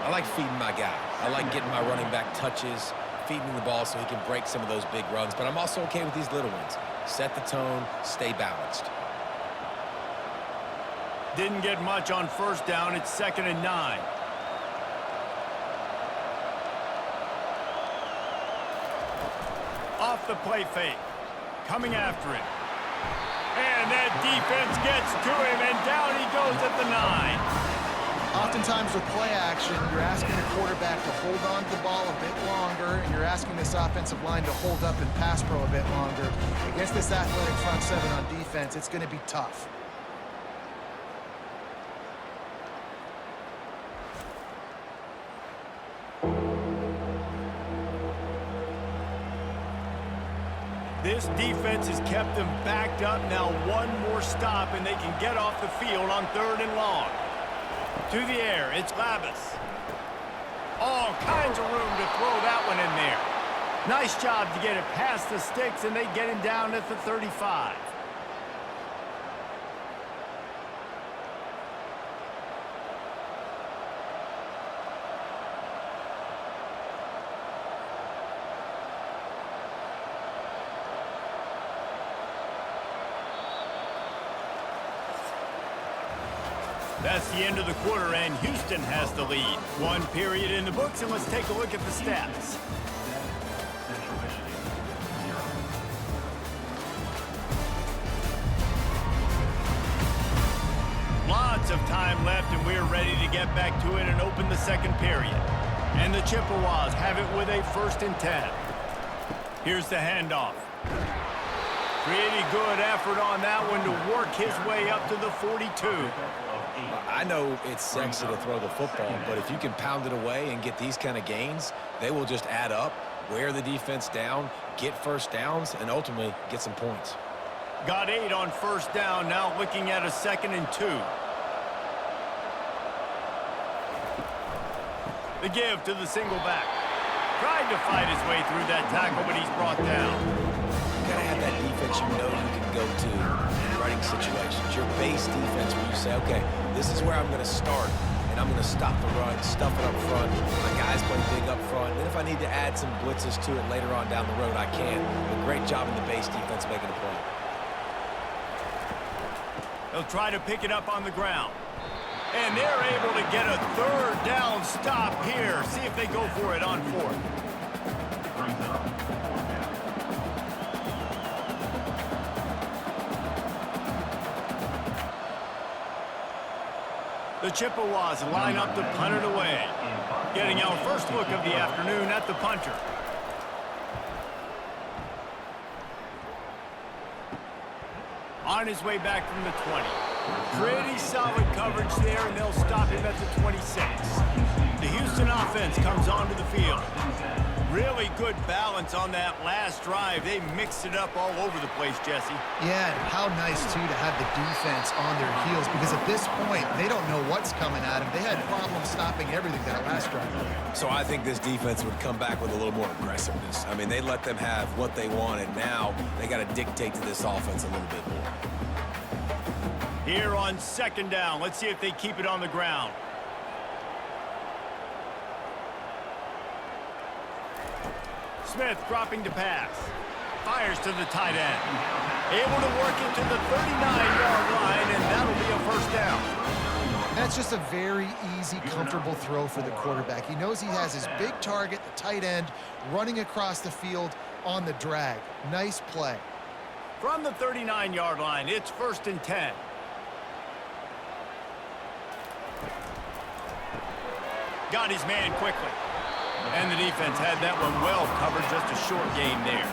I like feeding my guy. I like getting my running back touches, feeding him the ball so he can break some of those big runs. But I'm also okay with these little ones. Set the tone, stay balanced. Didn't get much on first down. It's 2nd and 9. Off the play fake. Coming after him. And that defense gets to him, and down he goes at the 9. Oftentimes with play action, you're asking the quarterback to hold on to the ball a bit longer, and you're asking this offensive line to hold up and pass pro a bit longer. Against this athletic front 7 on defense, it's going to be tough. This defense has kept them backed up. Now one more stop, and they can get off the field on 3rd and long. To the air, it's Labus. All kinds of room to throw that one in there. Nice job to get it past the sticks, and they get him down at the 35. That's the end of the quarter, and Houston has the lead. 1 period in the books, and let's take a look at the stats. Lots of time left, and we're ready to get back to it and open the 2nd period. And the Chippewas have it with a 1st and 10. Here's the handoff. Pretty good effort on that one to work his way up to the 42. I know it's sexy to throw the football, but if you can pound it away and get these kind of gains, they will just add up, wear the defense down, get first downs, and ultimately get some points. Got 8 on first down, now looking at a 2nd and 2. The give to the single back. Tried to fight his way through that tackle, but he's brought down. You gotta have that defense you know you can go to in running situations. Your base defense where you say, okay, this is where I'm gonna start, and I'm gonna stop the run, stuff it up front. My guys play big up front. Then if I need to add some blitzes to it later on down the road, I can. But great job in the base defense making a play. They'll try to pick it up on the ground. And they're able to get a 3rd down stop here. See if they go for it on 4th. The Chippewas line up to punt it away. Getting our first look of the afternoon at the punter. On his way back from the 20. Pretty solid coverage there, and they'll stop him at the 26. The Houston Houston offense comes onto the field. Really good balance on that last drive. They mixed it up all over the place, Jesse. Yeah, and how nice, too, to have the defense on their heels, because at this point, they don't know what's coming at them. They had problems stopping everything that last drive. So I think this defense would come back with a little more aggressiveness. I mean, they let them have what they wanted. Now they got to dictate to this offense a little bit more. Here on second down, let's see if they keep it on the ground. Smith dropping to pass. Fires to the tight end. Able to work it to the 39-yard line, and that'll be a first down. That's just a very easy, comfortable throw for the quarterback. He knows he has his big target, the tight end, running across the field on the drag. Nice play. From the 39-yard line, it's 1st and 10. Got his man quickly. And the defense had that one well covered, just a short gain there.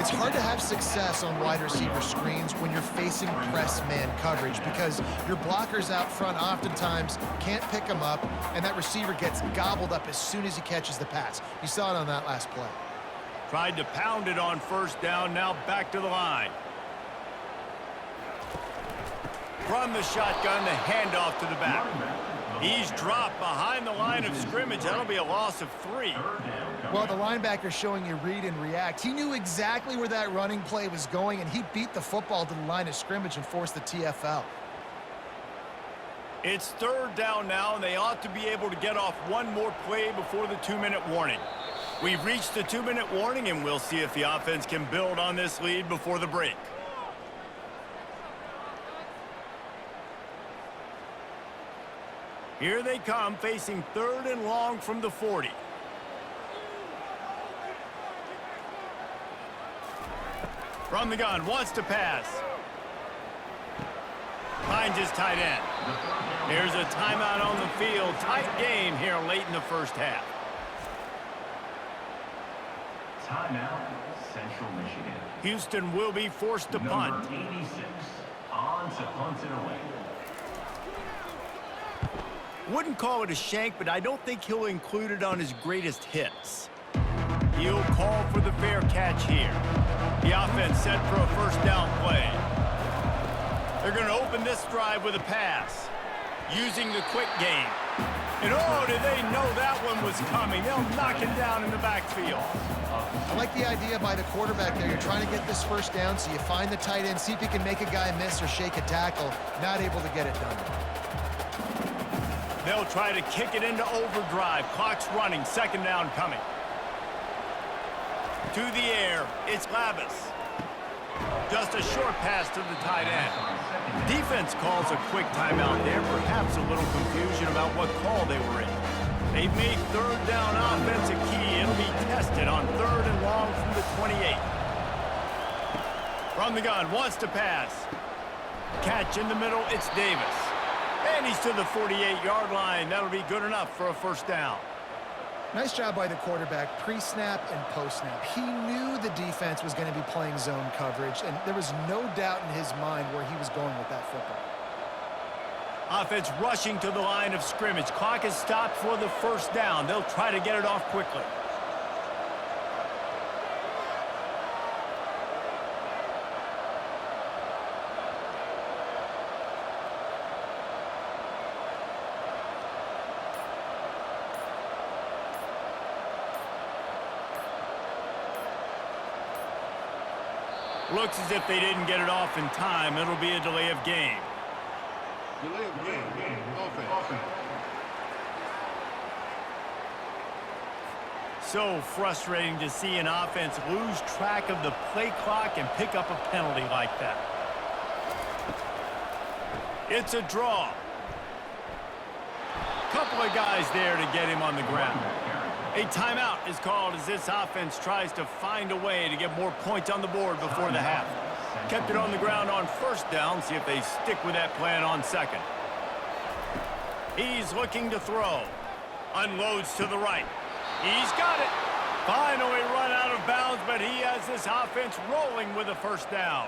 It's hard to have success on wide receiver screens when you're facing press man coverage because your blockers out front oftentimes can't pick them up, and that receiver gets gobbled up as soon as he catches the pass. You saw it on that last play. Tried to pound it on first down, now back to the line. From the shotgun, the handoff to the back. He's dropped behind the line of scrimmage. That'll be a loss of 3. Well, the linebacker showing you read and react. He knew exactly where that running play was going, and he beat the football to the line of scrimmage and forced the TFL. It's 3rd down now, and they ought to be able to get off one more play before the 2-minute warning. We've reached the 2-minute warning, and we'll see if the offense can build on this lead before the break. Here they come, facing 3rd and long from the 40. From the gun, wants to pass. Finds his tight end. Here's a timeout on the field. Tight game here late in the first half. Timeout, Central Michigan. Houston will be forced to punt. Number 86, on to punt it away. Wouldn't call it a shank, but I don't think he'll include it on his greatest hits. He'll call for the fair catch here. The offense set for a first down play. They're going to open this drive with a pass, using the quick game. And oh, did they know that one was coming? They'll knock it down in the backfield. I like the idea by the quarterback there. You're trying to get this first down, so you find the tight end, see if you can make a guy miss or shake a tackle. Not able to get it done. They'll try to kick it into overdrive. Clock's running. 2nd down coming. To the air, it's Labus. Just a short pass to the tight end. Defense calls a quick timeout there. Perhaps a little confusion about what call they were in. They've made 3rd down offense a key. It'll be tested on 3rd and long from the 28. From the gun, wants to pass. Catch in the middle, it's Davis. And he's to the 48-yard line. That'll be good enough for a first down. Nice job by the quarterback, pre-snap and post-snap. He knew the defense was going to be playing zone coverage, and there was no doubt in his mind where he was going with that football. Offense rushing to the line of scrimmage. Clock is stopped for the first down. They'll try to get it off quickly. Looks as if they didn't get it off in time. It'll be a delay of game. Delay of game. Offense. So frustrating to see an offense lose track of the play clock and pick up a penalty like that. It's a draw. Couple of guys there to get him on the ground. A timeout is called as this offense tries to find a way to get more points on the board before the half. Kept it on the ground on first down. See if they stick with that plan on second. He's looking to throw. Unloads to the right. He's got it. Finally run out of bounds, but he has this offense rolling with a first down.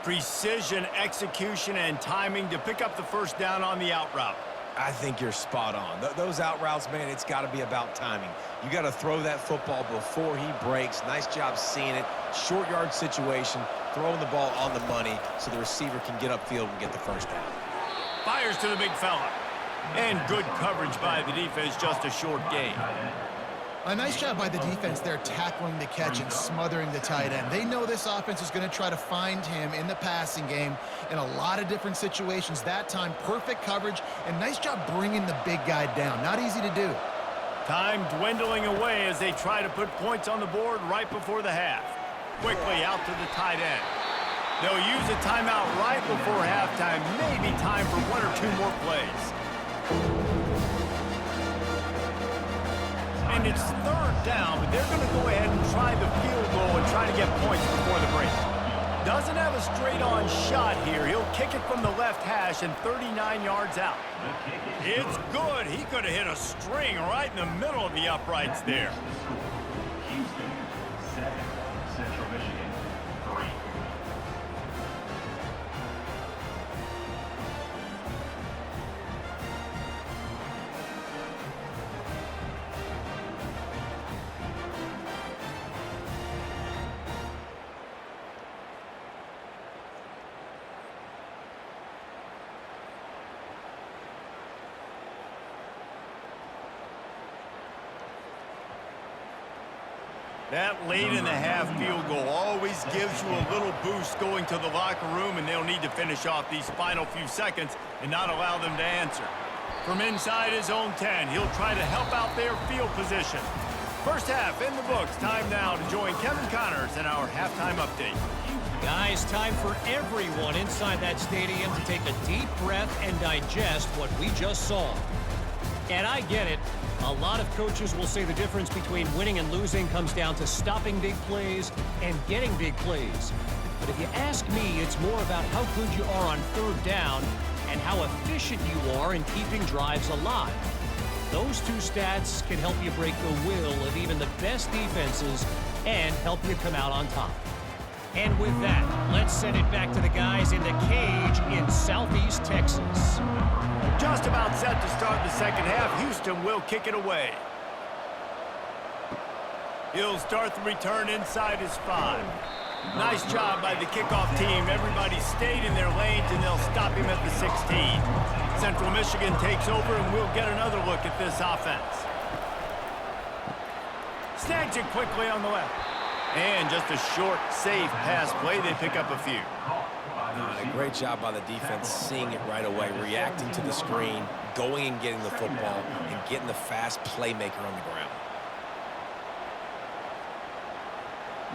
Precision, execution, and timing to pick up the first down on the out route. I think you're spot on. Those out routes, man, it's got to be about timing. You got to throw that football before he breaks. Nice job seeing it. Short yard situation, throwing the ball on the money so the receiver can get upfield and get the first down. Fires to the big fella. And good coverage by the defense, just a short gain. A nice job by the defense there tackling the catch and smothering the tight end. They know this offense is going to try to find him in the passing game in a lot of different situations. That time, perfect coverage, and nice job bringing the big guy down. Not easy to do. Time dwindling away as they try to put points on the board right before the half. Quickly out to the tight end. They'll use a timeout right before halftime. Maybe time for one or two more plays. And it's third down, but they're going to go ahead and try the field goal and try to get points before the break. Doesn't have a straight-on shot here. He'll kick it from the left hash and 39 yards out. It's good. He could have hit a string right in the middle of the uprights there. Houston, 7. Central Michigan, 3. That late in the half field goal always gives you a little boost going to the locker room, and they'll need to finish off these final few seconds and not allow them to answer. From inside his own 10, he'll try to help out their field position. First half in the books. Time now to join Kevin Connors in our halftime update. Guys, time for everyone inside that stadium to take a deep breath and digest what we just saw. And I get it. A lot of coaches will say the difference between winning and losing comes down to stopping big plays and getting big plays. But if you ask me, it's more about how good you are on third down and how efficient you are in keeping drives alive. Those two stats can help you break the will of even the best defenses and help you come out on top. And with that, let's send it back to the guys in the cage in Southeast Texas. Just about set to start the second half. Houston will kick it away. He'll start the return inside his 5. Nice job by the kickoff team. Everybody stayed in their lanes, and they'll stop him at the 16. Central Michigan takes over, and we'll get another look at this offense. Snags it quickly on the left. And just a short, safe pass play. They pick up a few. A great job by the defense, seeing it right away, reacting to the screen, going and getting the football, and getting the fast playmaker on the ground.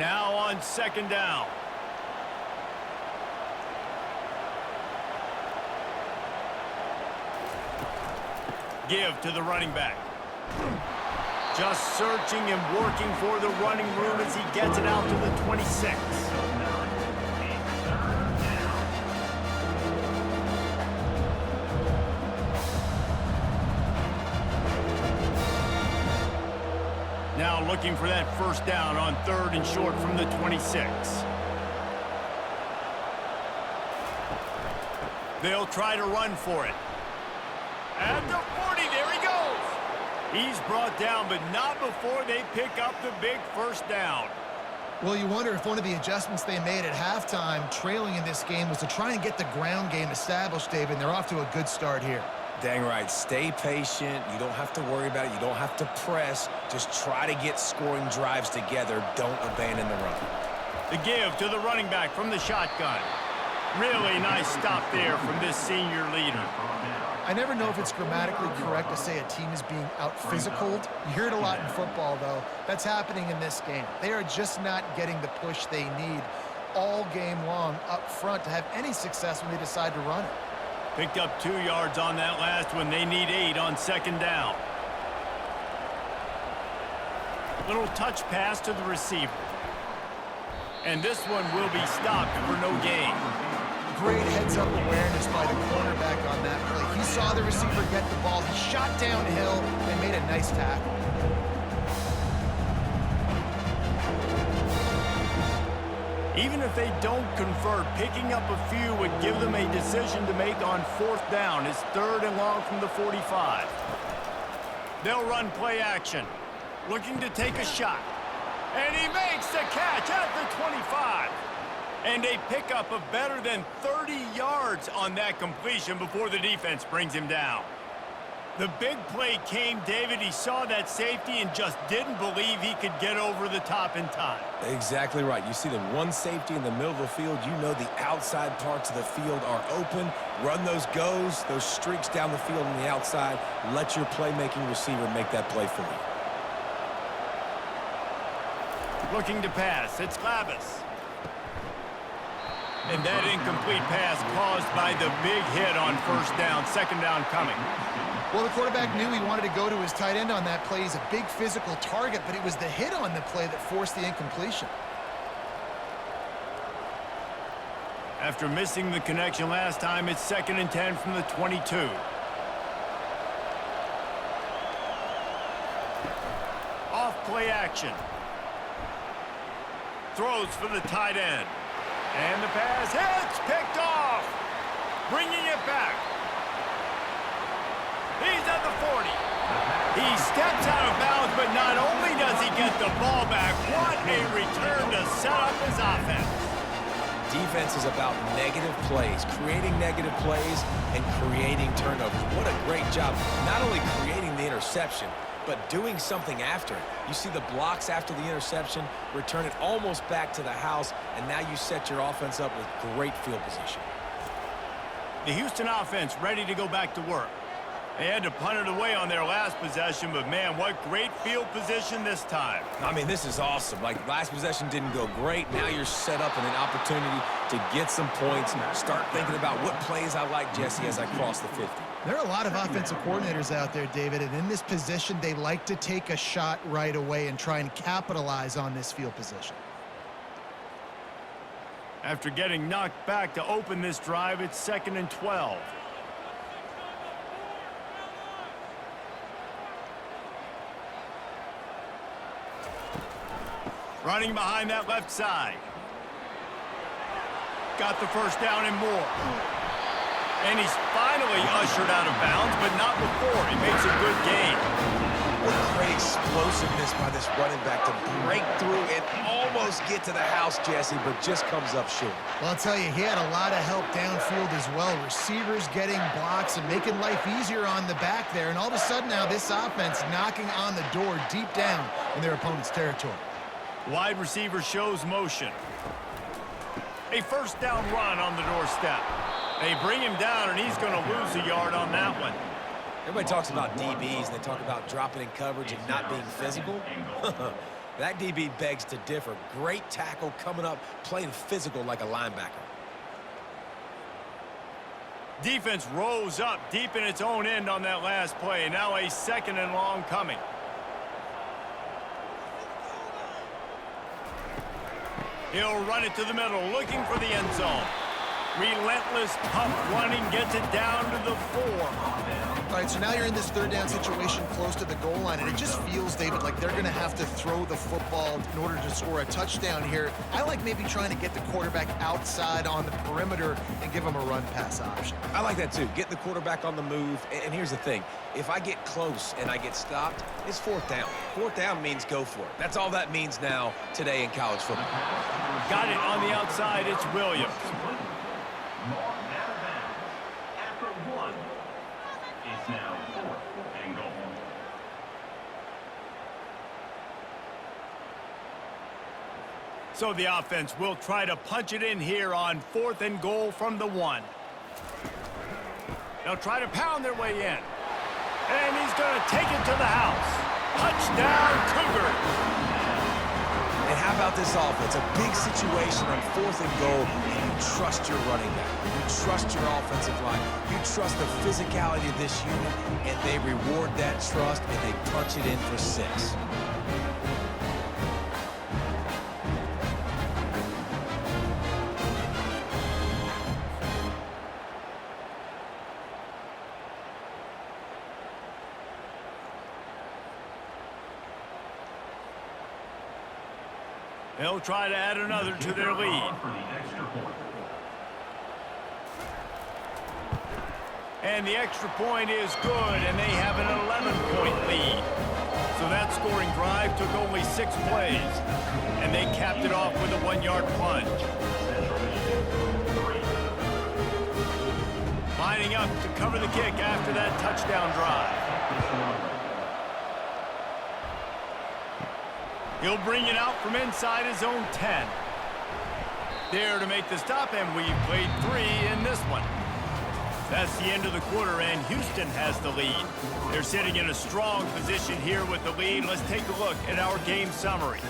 Now on second down. Give to the running back. Just searching and working for the running room as he gets it out to the 26. Now looking for that first down on third and short from the 26. They'll try to run for it. At the 40, there he goes. He's brought down, but not before they pick up the big first down. Well, you wonder if one of the adjustments they made at halftime, trailing in this game, was to try and get the ground game established, David. And they're off to a good start here. Dang right. Stay patient. You don't have to worry about it. You don't have to press. Just try to get scoring drives together. Don't abandon the run. The give to the running back from the shotgun. Really nice stop there from this senior leader. I never know if it's grammatically correct to say a team is being out-physicaled. You hear it a lot in football, though. That's happening in this game. They are just not getting the push they need all game long up front to have any success when they decide to run it. Picked up 2 yards on that last one. They need 8 on second down. Little touch pass to the receiver. And this one will be stopped for no gain. Great heads-up awareness by the cornerback on that play. He saw the receiver get the ball. He shot downhill and made a nice tackle. Even if they don't convert, picking up a few would give them a decision to make on 4th down. It's 3rd and long from the 45. They'll run play action, looking to take a shot. And he makes the catch at the 25. And a pickup of better than 30 yards on that completion before the defense brings him down. The big play came, David. He saw that safety and just didn't believe he could get over the top in time. Exactly right. You see the one safety in the middle of the field. You know the outside parts of the field are open. Run those goes, those streaks down the field on the outside. Let your playmaking receiver make that play for you. Looking to pass. It's Lavis. And that incomplete pass caused by the big hit on 1st down. 2nd down coming. Well, the quarterback knew he wanted to go to his tight end on that play. He's a big physical target, but it was the hit on the play that forced the incompletion. After missing the connection last time, it's 2nd and 10 from the 22. Off play action. Throws for the tight end. And the pass hits, picked off. Bringing it back. He's at the 40. He steps out of bounds, but not only does he get the ball back, what a return to set up his offense. Defense is about negative plays, creating negative plays and creating turnovers. What a great job, not only creating the interception, but doing something after it. You see the blocks after the interception, return it almost back to the house, and now you set your offense up with great field position. The Houston offense ready to go back to work. They had to punt it away on their last possession, but man, what great field position this time. I mean, this is awesome. Like, last possession didn't go great. Now you're set up in an opportunity to get some points and start thinking about what plays I like, Jesse, as I cross the 50. There are a lot of offensive coordinators out there, David, and in this position, they like to take a shot right away and try and capitalize on this field position. After getting knocked back to open this drive, it's 2nd and 12. Running behind that left side. Got the 1st down and more. And he's finally ushered out of bounds, but not before. He makes a good gain. What great explosiveness by this running back to break through and almost get to the house, Jesse, but just comes up short. Well, I'll tell you, he had a lot of help downfield as well. Receivers getting blocks and making life easier on the back there. And all of a sudden now, this offense knocking on the door deep down in their opponent's territory. Wide receiver shows motion. A 1st down run on the doorstep. They bring him down, and he's going to lose a yard on that one. Everybody talks about DBs, and they talk about dropping in coverage and not being physical. That DB begs to differ. Great tackle coming up, playing physical like a linebacker. Defense rose up deep in its own end on that last play. Now a 2nd and long coming. He'll run it to the middle, looking for the end zone. Relentless, tough running, gets it down to the 4. All right, so now you're in this 3rd down situation close to the goal line, and it just feels, David, like they're going to have to throw the football in order to score a touchdown here. I like maybe trying to get the quarterback outside on the perimeter and give him a run-pass option. I like that, too. Get the quarterback on the move. And here's the thing. If I get close and I get stopped, it's 4th down. 4th down means go for it. That's all that means now today in college football. Got it on the outside. It's Williams. After 1, it's now 4th and goal. So the offense will try to punch it in here on 4th and goal from the 1. They'll try to pound their way in. And he's going to take it to the house. Touchdown, Cougars. And how about this offense? A big situation on 4th and goal, and you trust your running back. You trust your offensive line. You trust the physicality of this unit, and they reward that trust, and they punch it in for 6. They'll try to add another to their lead. For the extra point. And the extra point is good, and they have an 11-point lead. So that scoring drive took only 6 plays, and they capped it off with a 1-yard plunge. Lining up to cover the kick after that touchdown drive. He'll bring it out from inside his own 10. There to make the stop, and we've played 3 in this one. That's the end of the quarter, and Houston has the lead. They're sitting in a strong position here with the lead. Let's take a look at our game summary.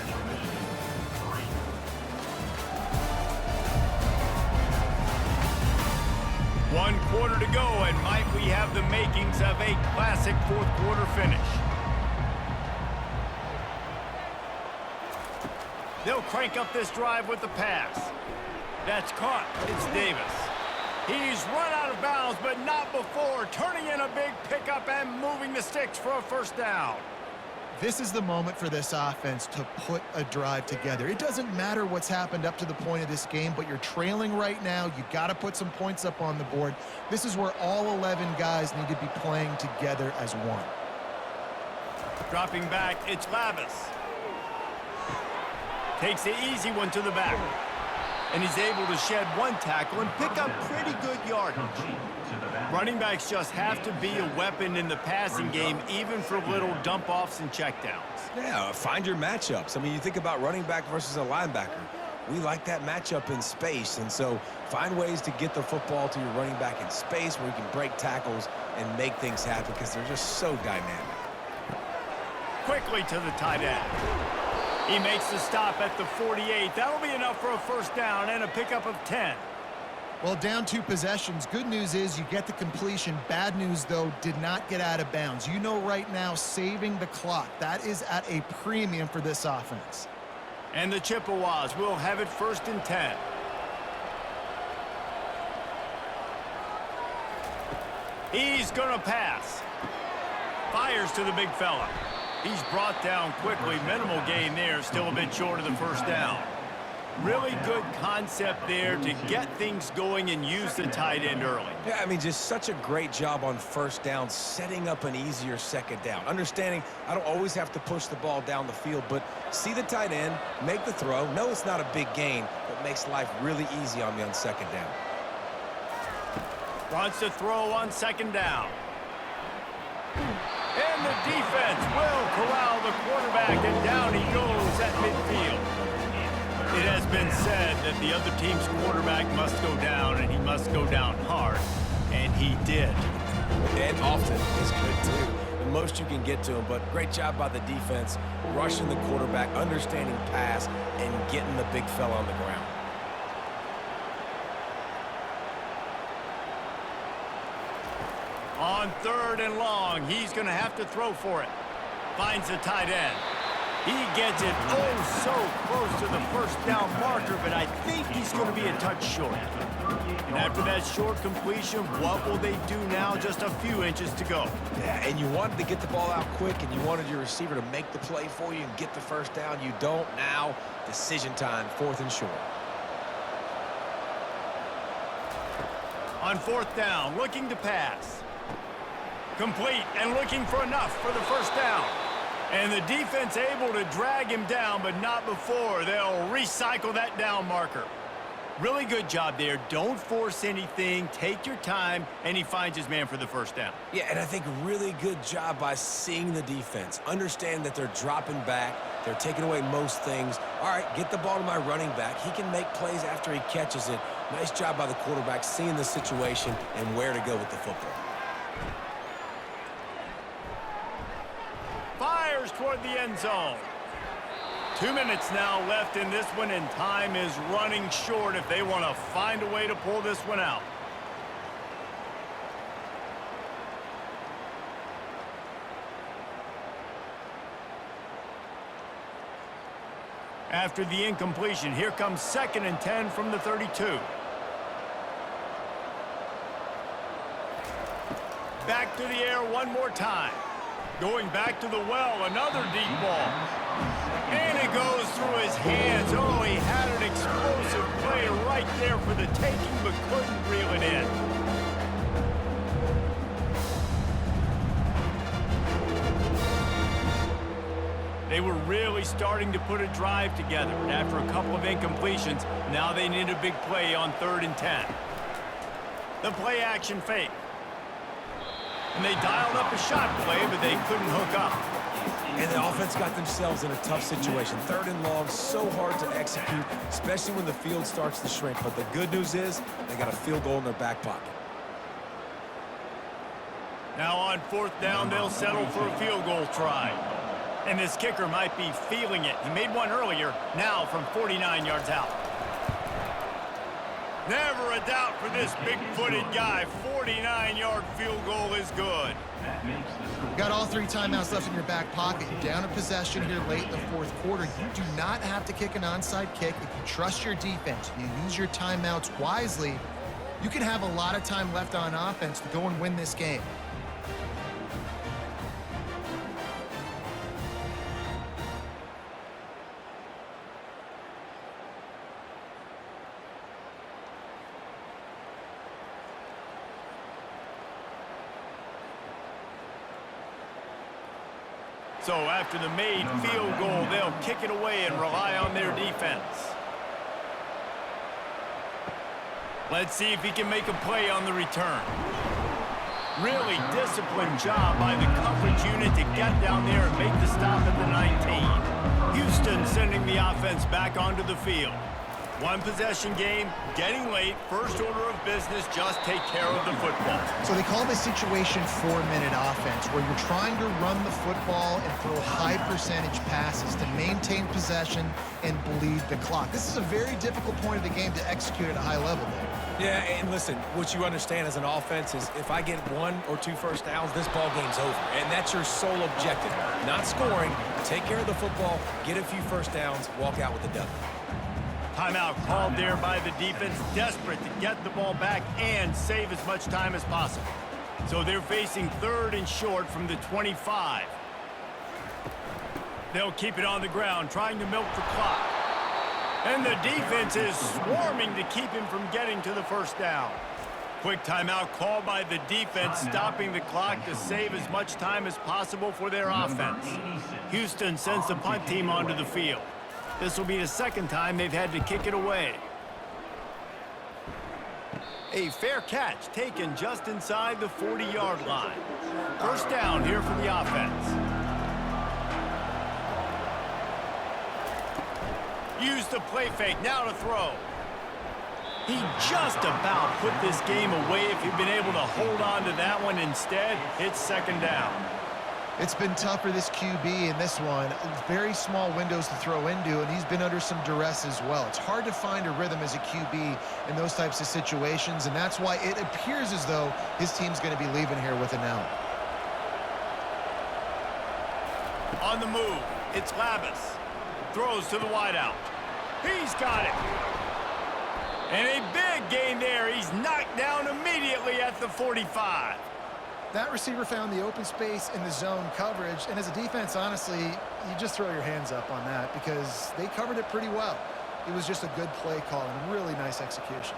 One quarter to go, and might we have the makings of a classic fourth quarter finish. They'll crank up this drive with the pass. That's caught. It's Davis. He's run out of bounds, but not before turning in a big pickup and moving the sticks for a first down. This is the moment for this offense to put a drive together. It doesn't matter what's happened up to the point of this game, but you're trailing right now. You got to put some points up on the board. This is where all 11 guys need to be playing together as one. Dropping back, it's Lavis. Takes the easy one to the back. And he's able to shed 1 tackle and pick up pretty good yardage. Running backs just have to be a weapon in the passing game, even for little dump-offs and checkdowns. Yeah, find your matchups. I mean, you think about running back versus a linebacker. We like that matchup in space, and so find ways to get the football to your running back in space where you can break tackles and make things happen because they're just so dynamic. Quickly to the tight end. He makes the stop at the 48. That'll be enough for a first down and a pickup of 10. Well, down 2 possessions. Good news is you get the completion. Bad news, though, did not get out of bounds. You know right now, saving the clock. That is at a premium for this offense. And the Chippewas will have it 1st and 10. He's going to pass. Fires to the big fella. He's brought down quickly. Minimal gain there. Still a bit short of the first down. Really good concept there to get things going and use the tight end early. Yeah, I mean, just such a great job on first down, setting up an easier second down. Understanding I don't always have to push the ball down the field, but see the tight end, make the throw. No, it's not a big gain, but makes life really easy on me on second down. Wants to throw on second down. And the defense will corral the quarterback, and down he goes at midfield. It has been said that the other team's quarterback must go down, and he must go down hard, and he did. And often is good, too. The most you can get to him, but great job by the defense, rushing the quarterback, understanding pass, and getting the big fella on the ground. On 3rd and long, he's going to have to throw for it. Finds the tight end. He gets it so close to the first down marker, but I think he's going to be a touch short. And after that short completion, what will they do now? Just a few inches to go. Yeah, and you wanted to get the ball out quick, and you wanted your receiver to make the play for you and get the first down. You don't now. Decision time, 4th and short. On 4th down, looking to pass. Complete and looking for enough for the first down. And the defense able to drag him down, but not before. They'll recycle that down marker. Really good job there. Don't force anything. Take your time, and he finds his man for the first down. Yeah, and I think really good job by seeing the defense. Understand that they're dropping back. They're taking away most things. All right, get the ball to my running back. He can make plays after he catches it. Nice job by the quarterback seeing the situation and where to go with the football. Fires toward the end zone. 2 minutes now left in this one, and time is running short if they want to find a way to pull this one out. After the incompletion, here comes 2nd and 10 from the 32. Back to the air one more time. Going back to the well, another deep ball. And it goes through his hands. Oh, he had an explosive play right there for the taking, but couldn't reel it in. They were really starting to put a drive together. After a couple of incompletions, now they need a big play on 3rd and 10. The play action fake. And they dialed up a shot play, but they couldn't hook up. And the offense got themselves in a tough situation. 3rd and long, so hard to execute, especially when the field starts to shrink. But the good news is they got a field goal in their back pocket. Now on 4th down, they'll settle for a field goal try. And this kicker might be feeling it. He made one earlier, now from 49 yards out. Never a doubt for this big-footed guy. 49-yard field goal is good. Got all 3 timeouts left in your back pocket. You're down a possession here late in the 4th quarter. You do not have to kick an onside kick. If you trust your defense, you use your timeouts wisely, you can have a lot of time left on offense to go and win this game. So after the made field goal, they'll kick it away and rely on their defense. Let's see if he can make a play on the return. Really disciplined job by the coverage unit to get down there and make the stop at the 19. Houston sending the offense back onto the field. One possession game, getting late, first order of business, just take care of the football. So they call this situation 4-minute offense, where you're trying to run the football and throw high percentage passes to maintain possession and bleed the clock. This is a very difficult point of the game to execute at a high level there. Yeah, and listen, what you understand as an offense is if I get 1 or 2 first downs, this ball game's over. And that's your sole objective. Not scoring, take care of the football, get a few first downs, walk out with a W. Timeout called there by the defense, desperate to get the ball back and save as much time as possible. So they're facing 3rd and short from the 25. They'll keep it on the ground, trying to milk the clock. And the defense is swarming to keep him from getting to the first down. Quick timeout called by the defense, stopping the clock to save as much time as possible for their offense. Houston sends the punt team onto the field. This will be the 2nd time they've had to kick it away. A fair catch taken just inside the 40-yard line. First down here for the offense. Use the play fake, now to throw. He just about put this game away if he'd been able to hold on to that one. Instead, it's 2nd down. It's been tough for this QB in this one. Very small windows to throw into, and he's been under some duress as well. It's hard to find a rhythm as a QB in those types of situations, and that's why it appears as though his team's going to be leaving here with an L. On the move, it's Labus. Throws to the wideout. He's got it. And a big gain there. He's knocked down immediately at the 45. That receiver found the open space in the zone coverage, and as a defense, honestly, you just throw your hands up on that because they covered it pretty well. It was just a good play call and really nice execution.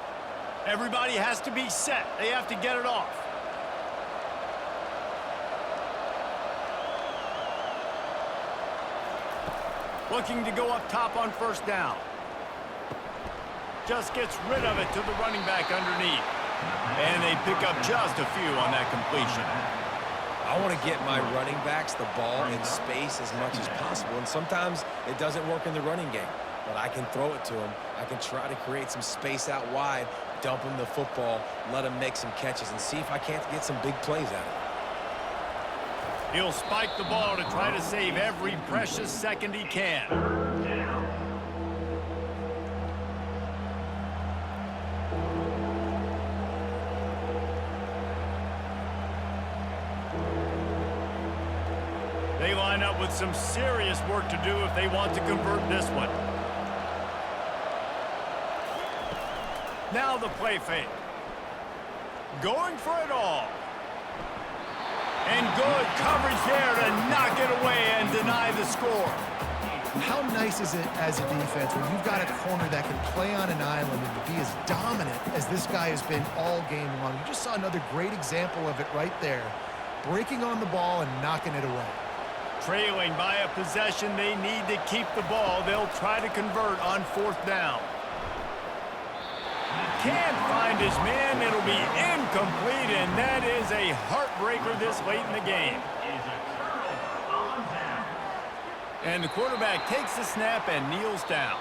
Everybody has to be set. They have to get it off. Looking to go up top on first down. Just gets rid of it to the running back underneath. And they pick up just a few on that completion. I want to get my running backs the ball in space as much as possible. And sometimes it doesn't work in the running game. But I can throw it to them. I can try to create some space out wide, dump him the football, let him make some catches, and see if I can't get some big plays out of it. He'll spike the ball to try to save every precious second he can. They line up with some serious work to do if they want to convert this one. Now the play fake. Going for it all. And good coverage there to knock it away and deny the score. How nice is it as a defense when you've got a corner that can play on an island and be as dominant as this guy has been all game long? You just saw another great example of it right there. Breaking on the ball and knocking it away. Trailing by a possession, they need to keep the ball. They'll try to convert on 4th down. Can't find his man. It'll be incomplete, and that is a heartbreaker this late in the game. And the quarterback takes the snap and kneels down.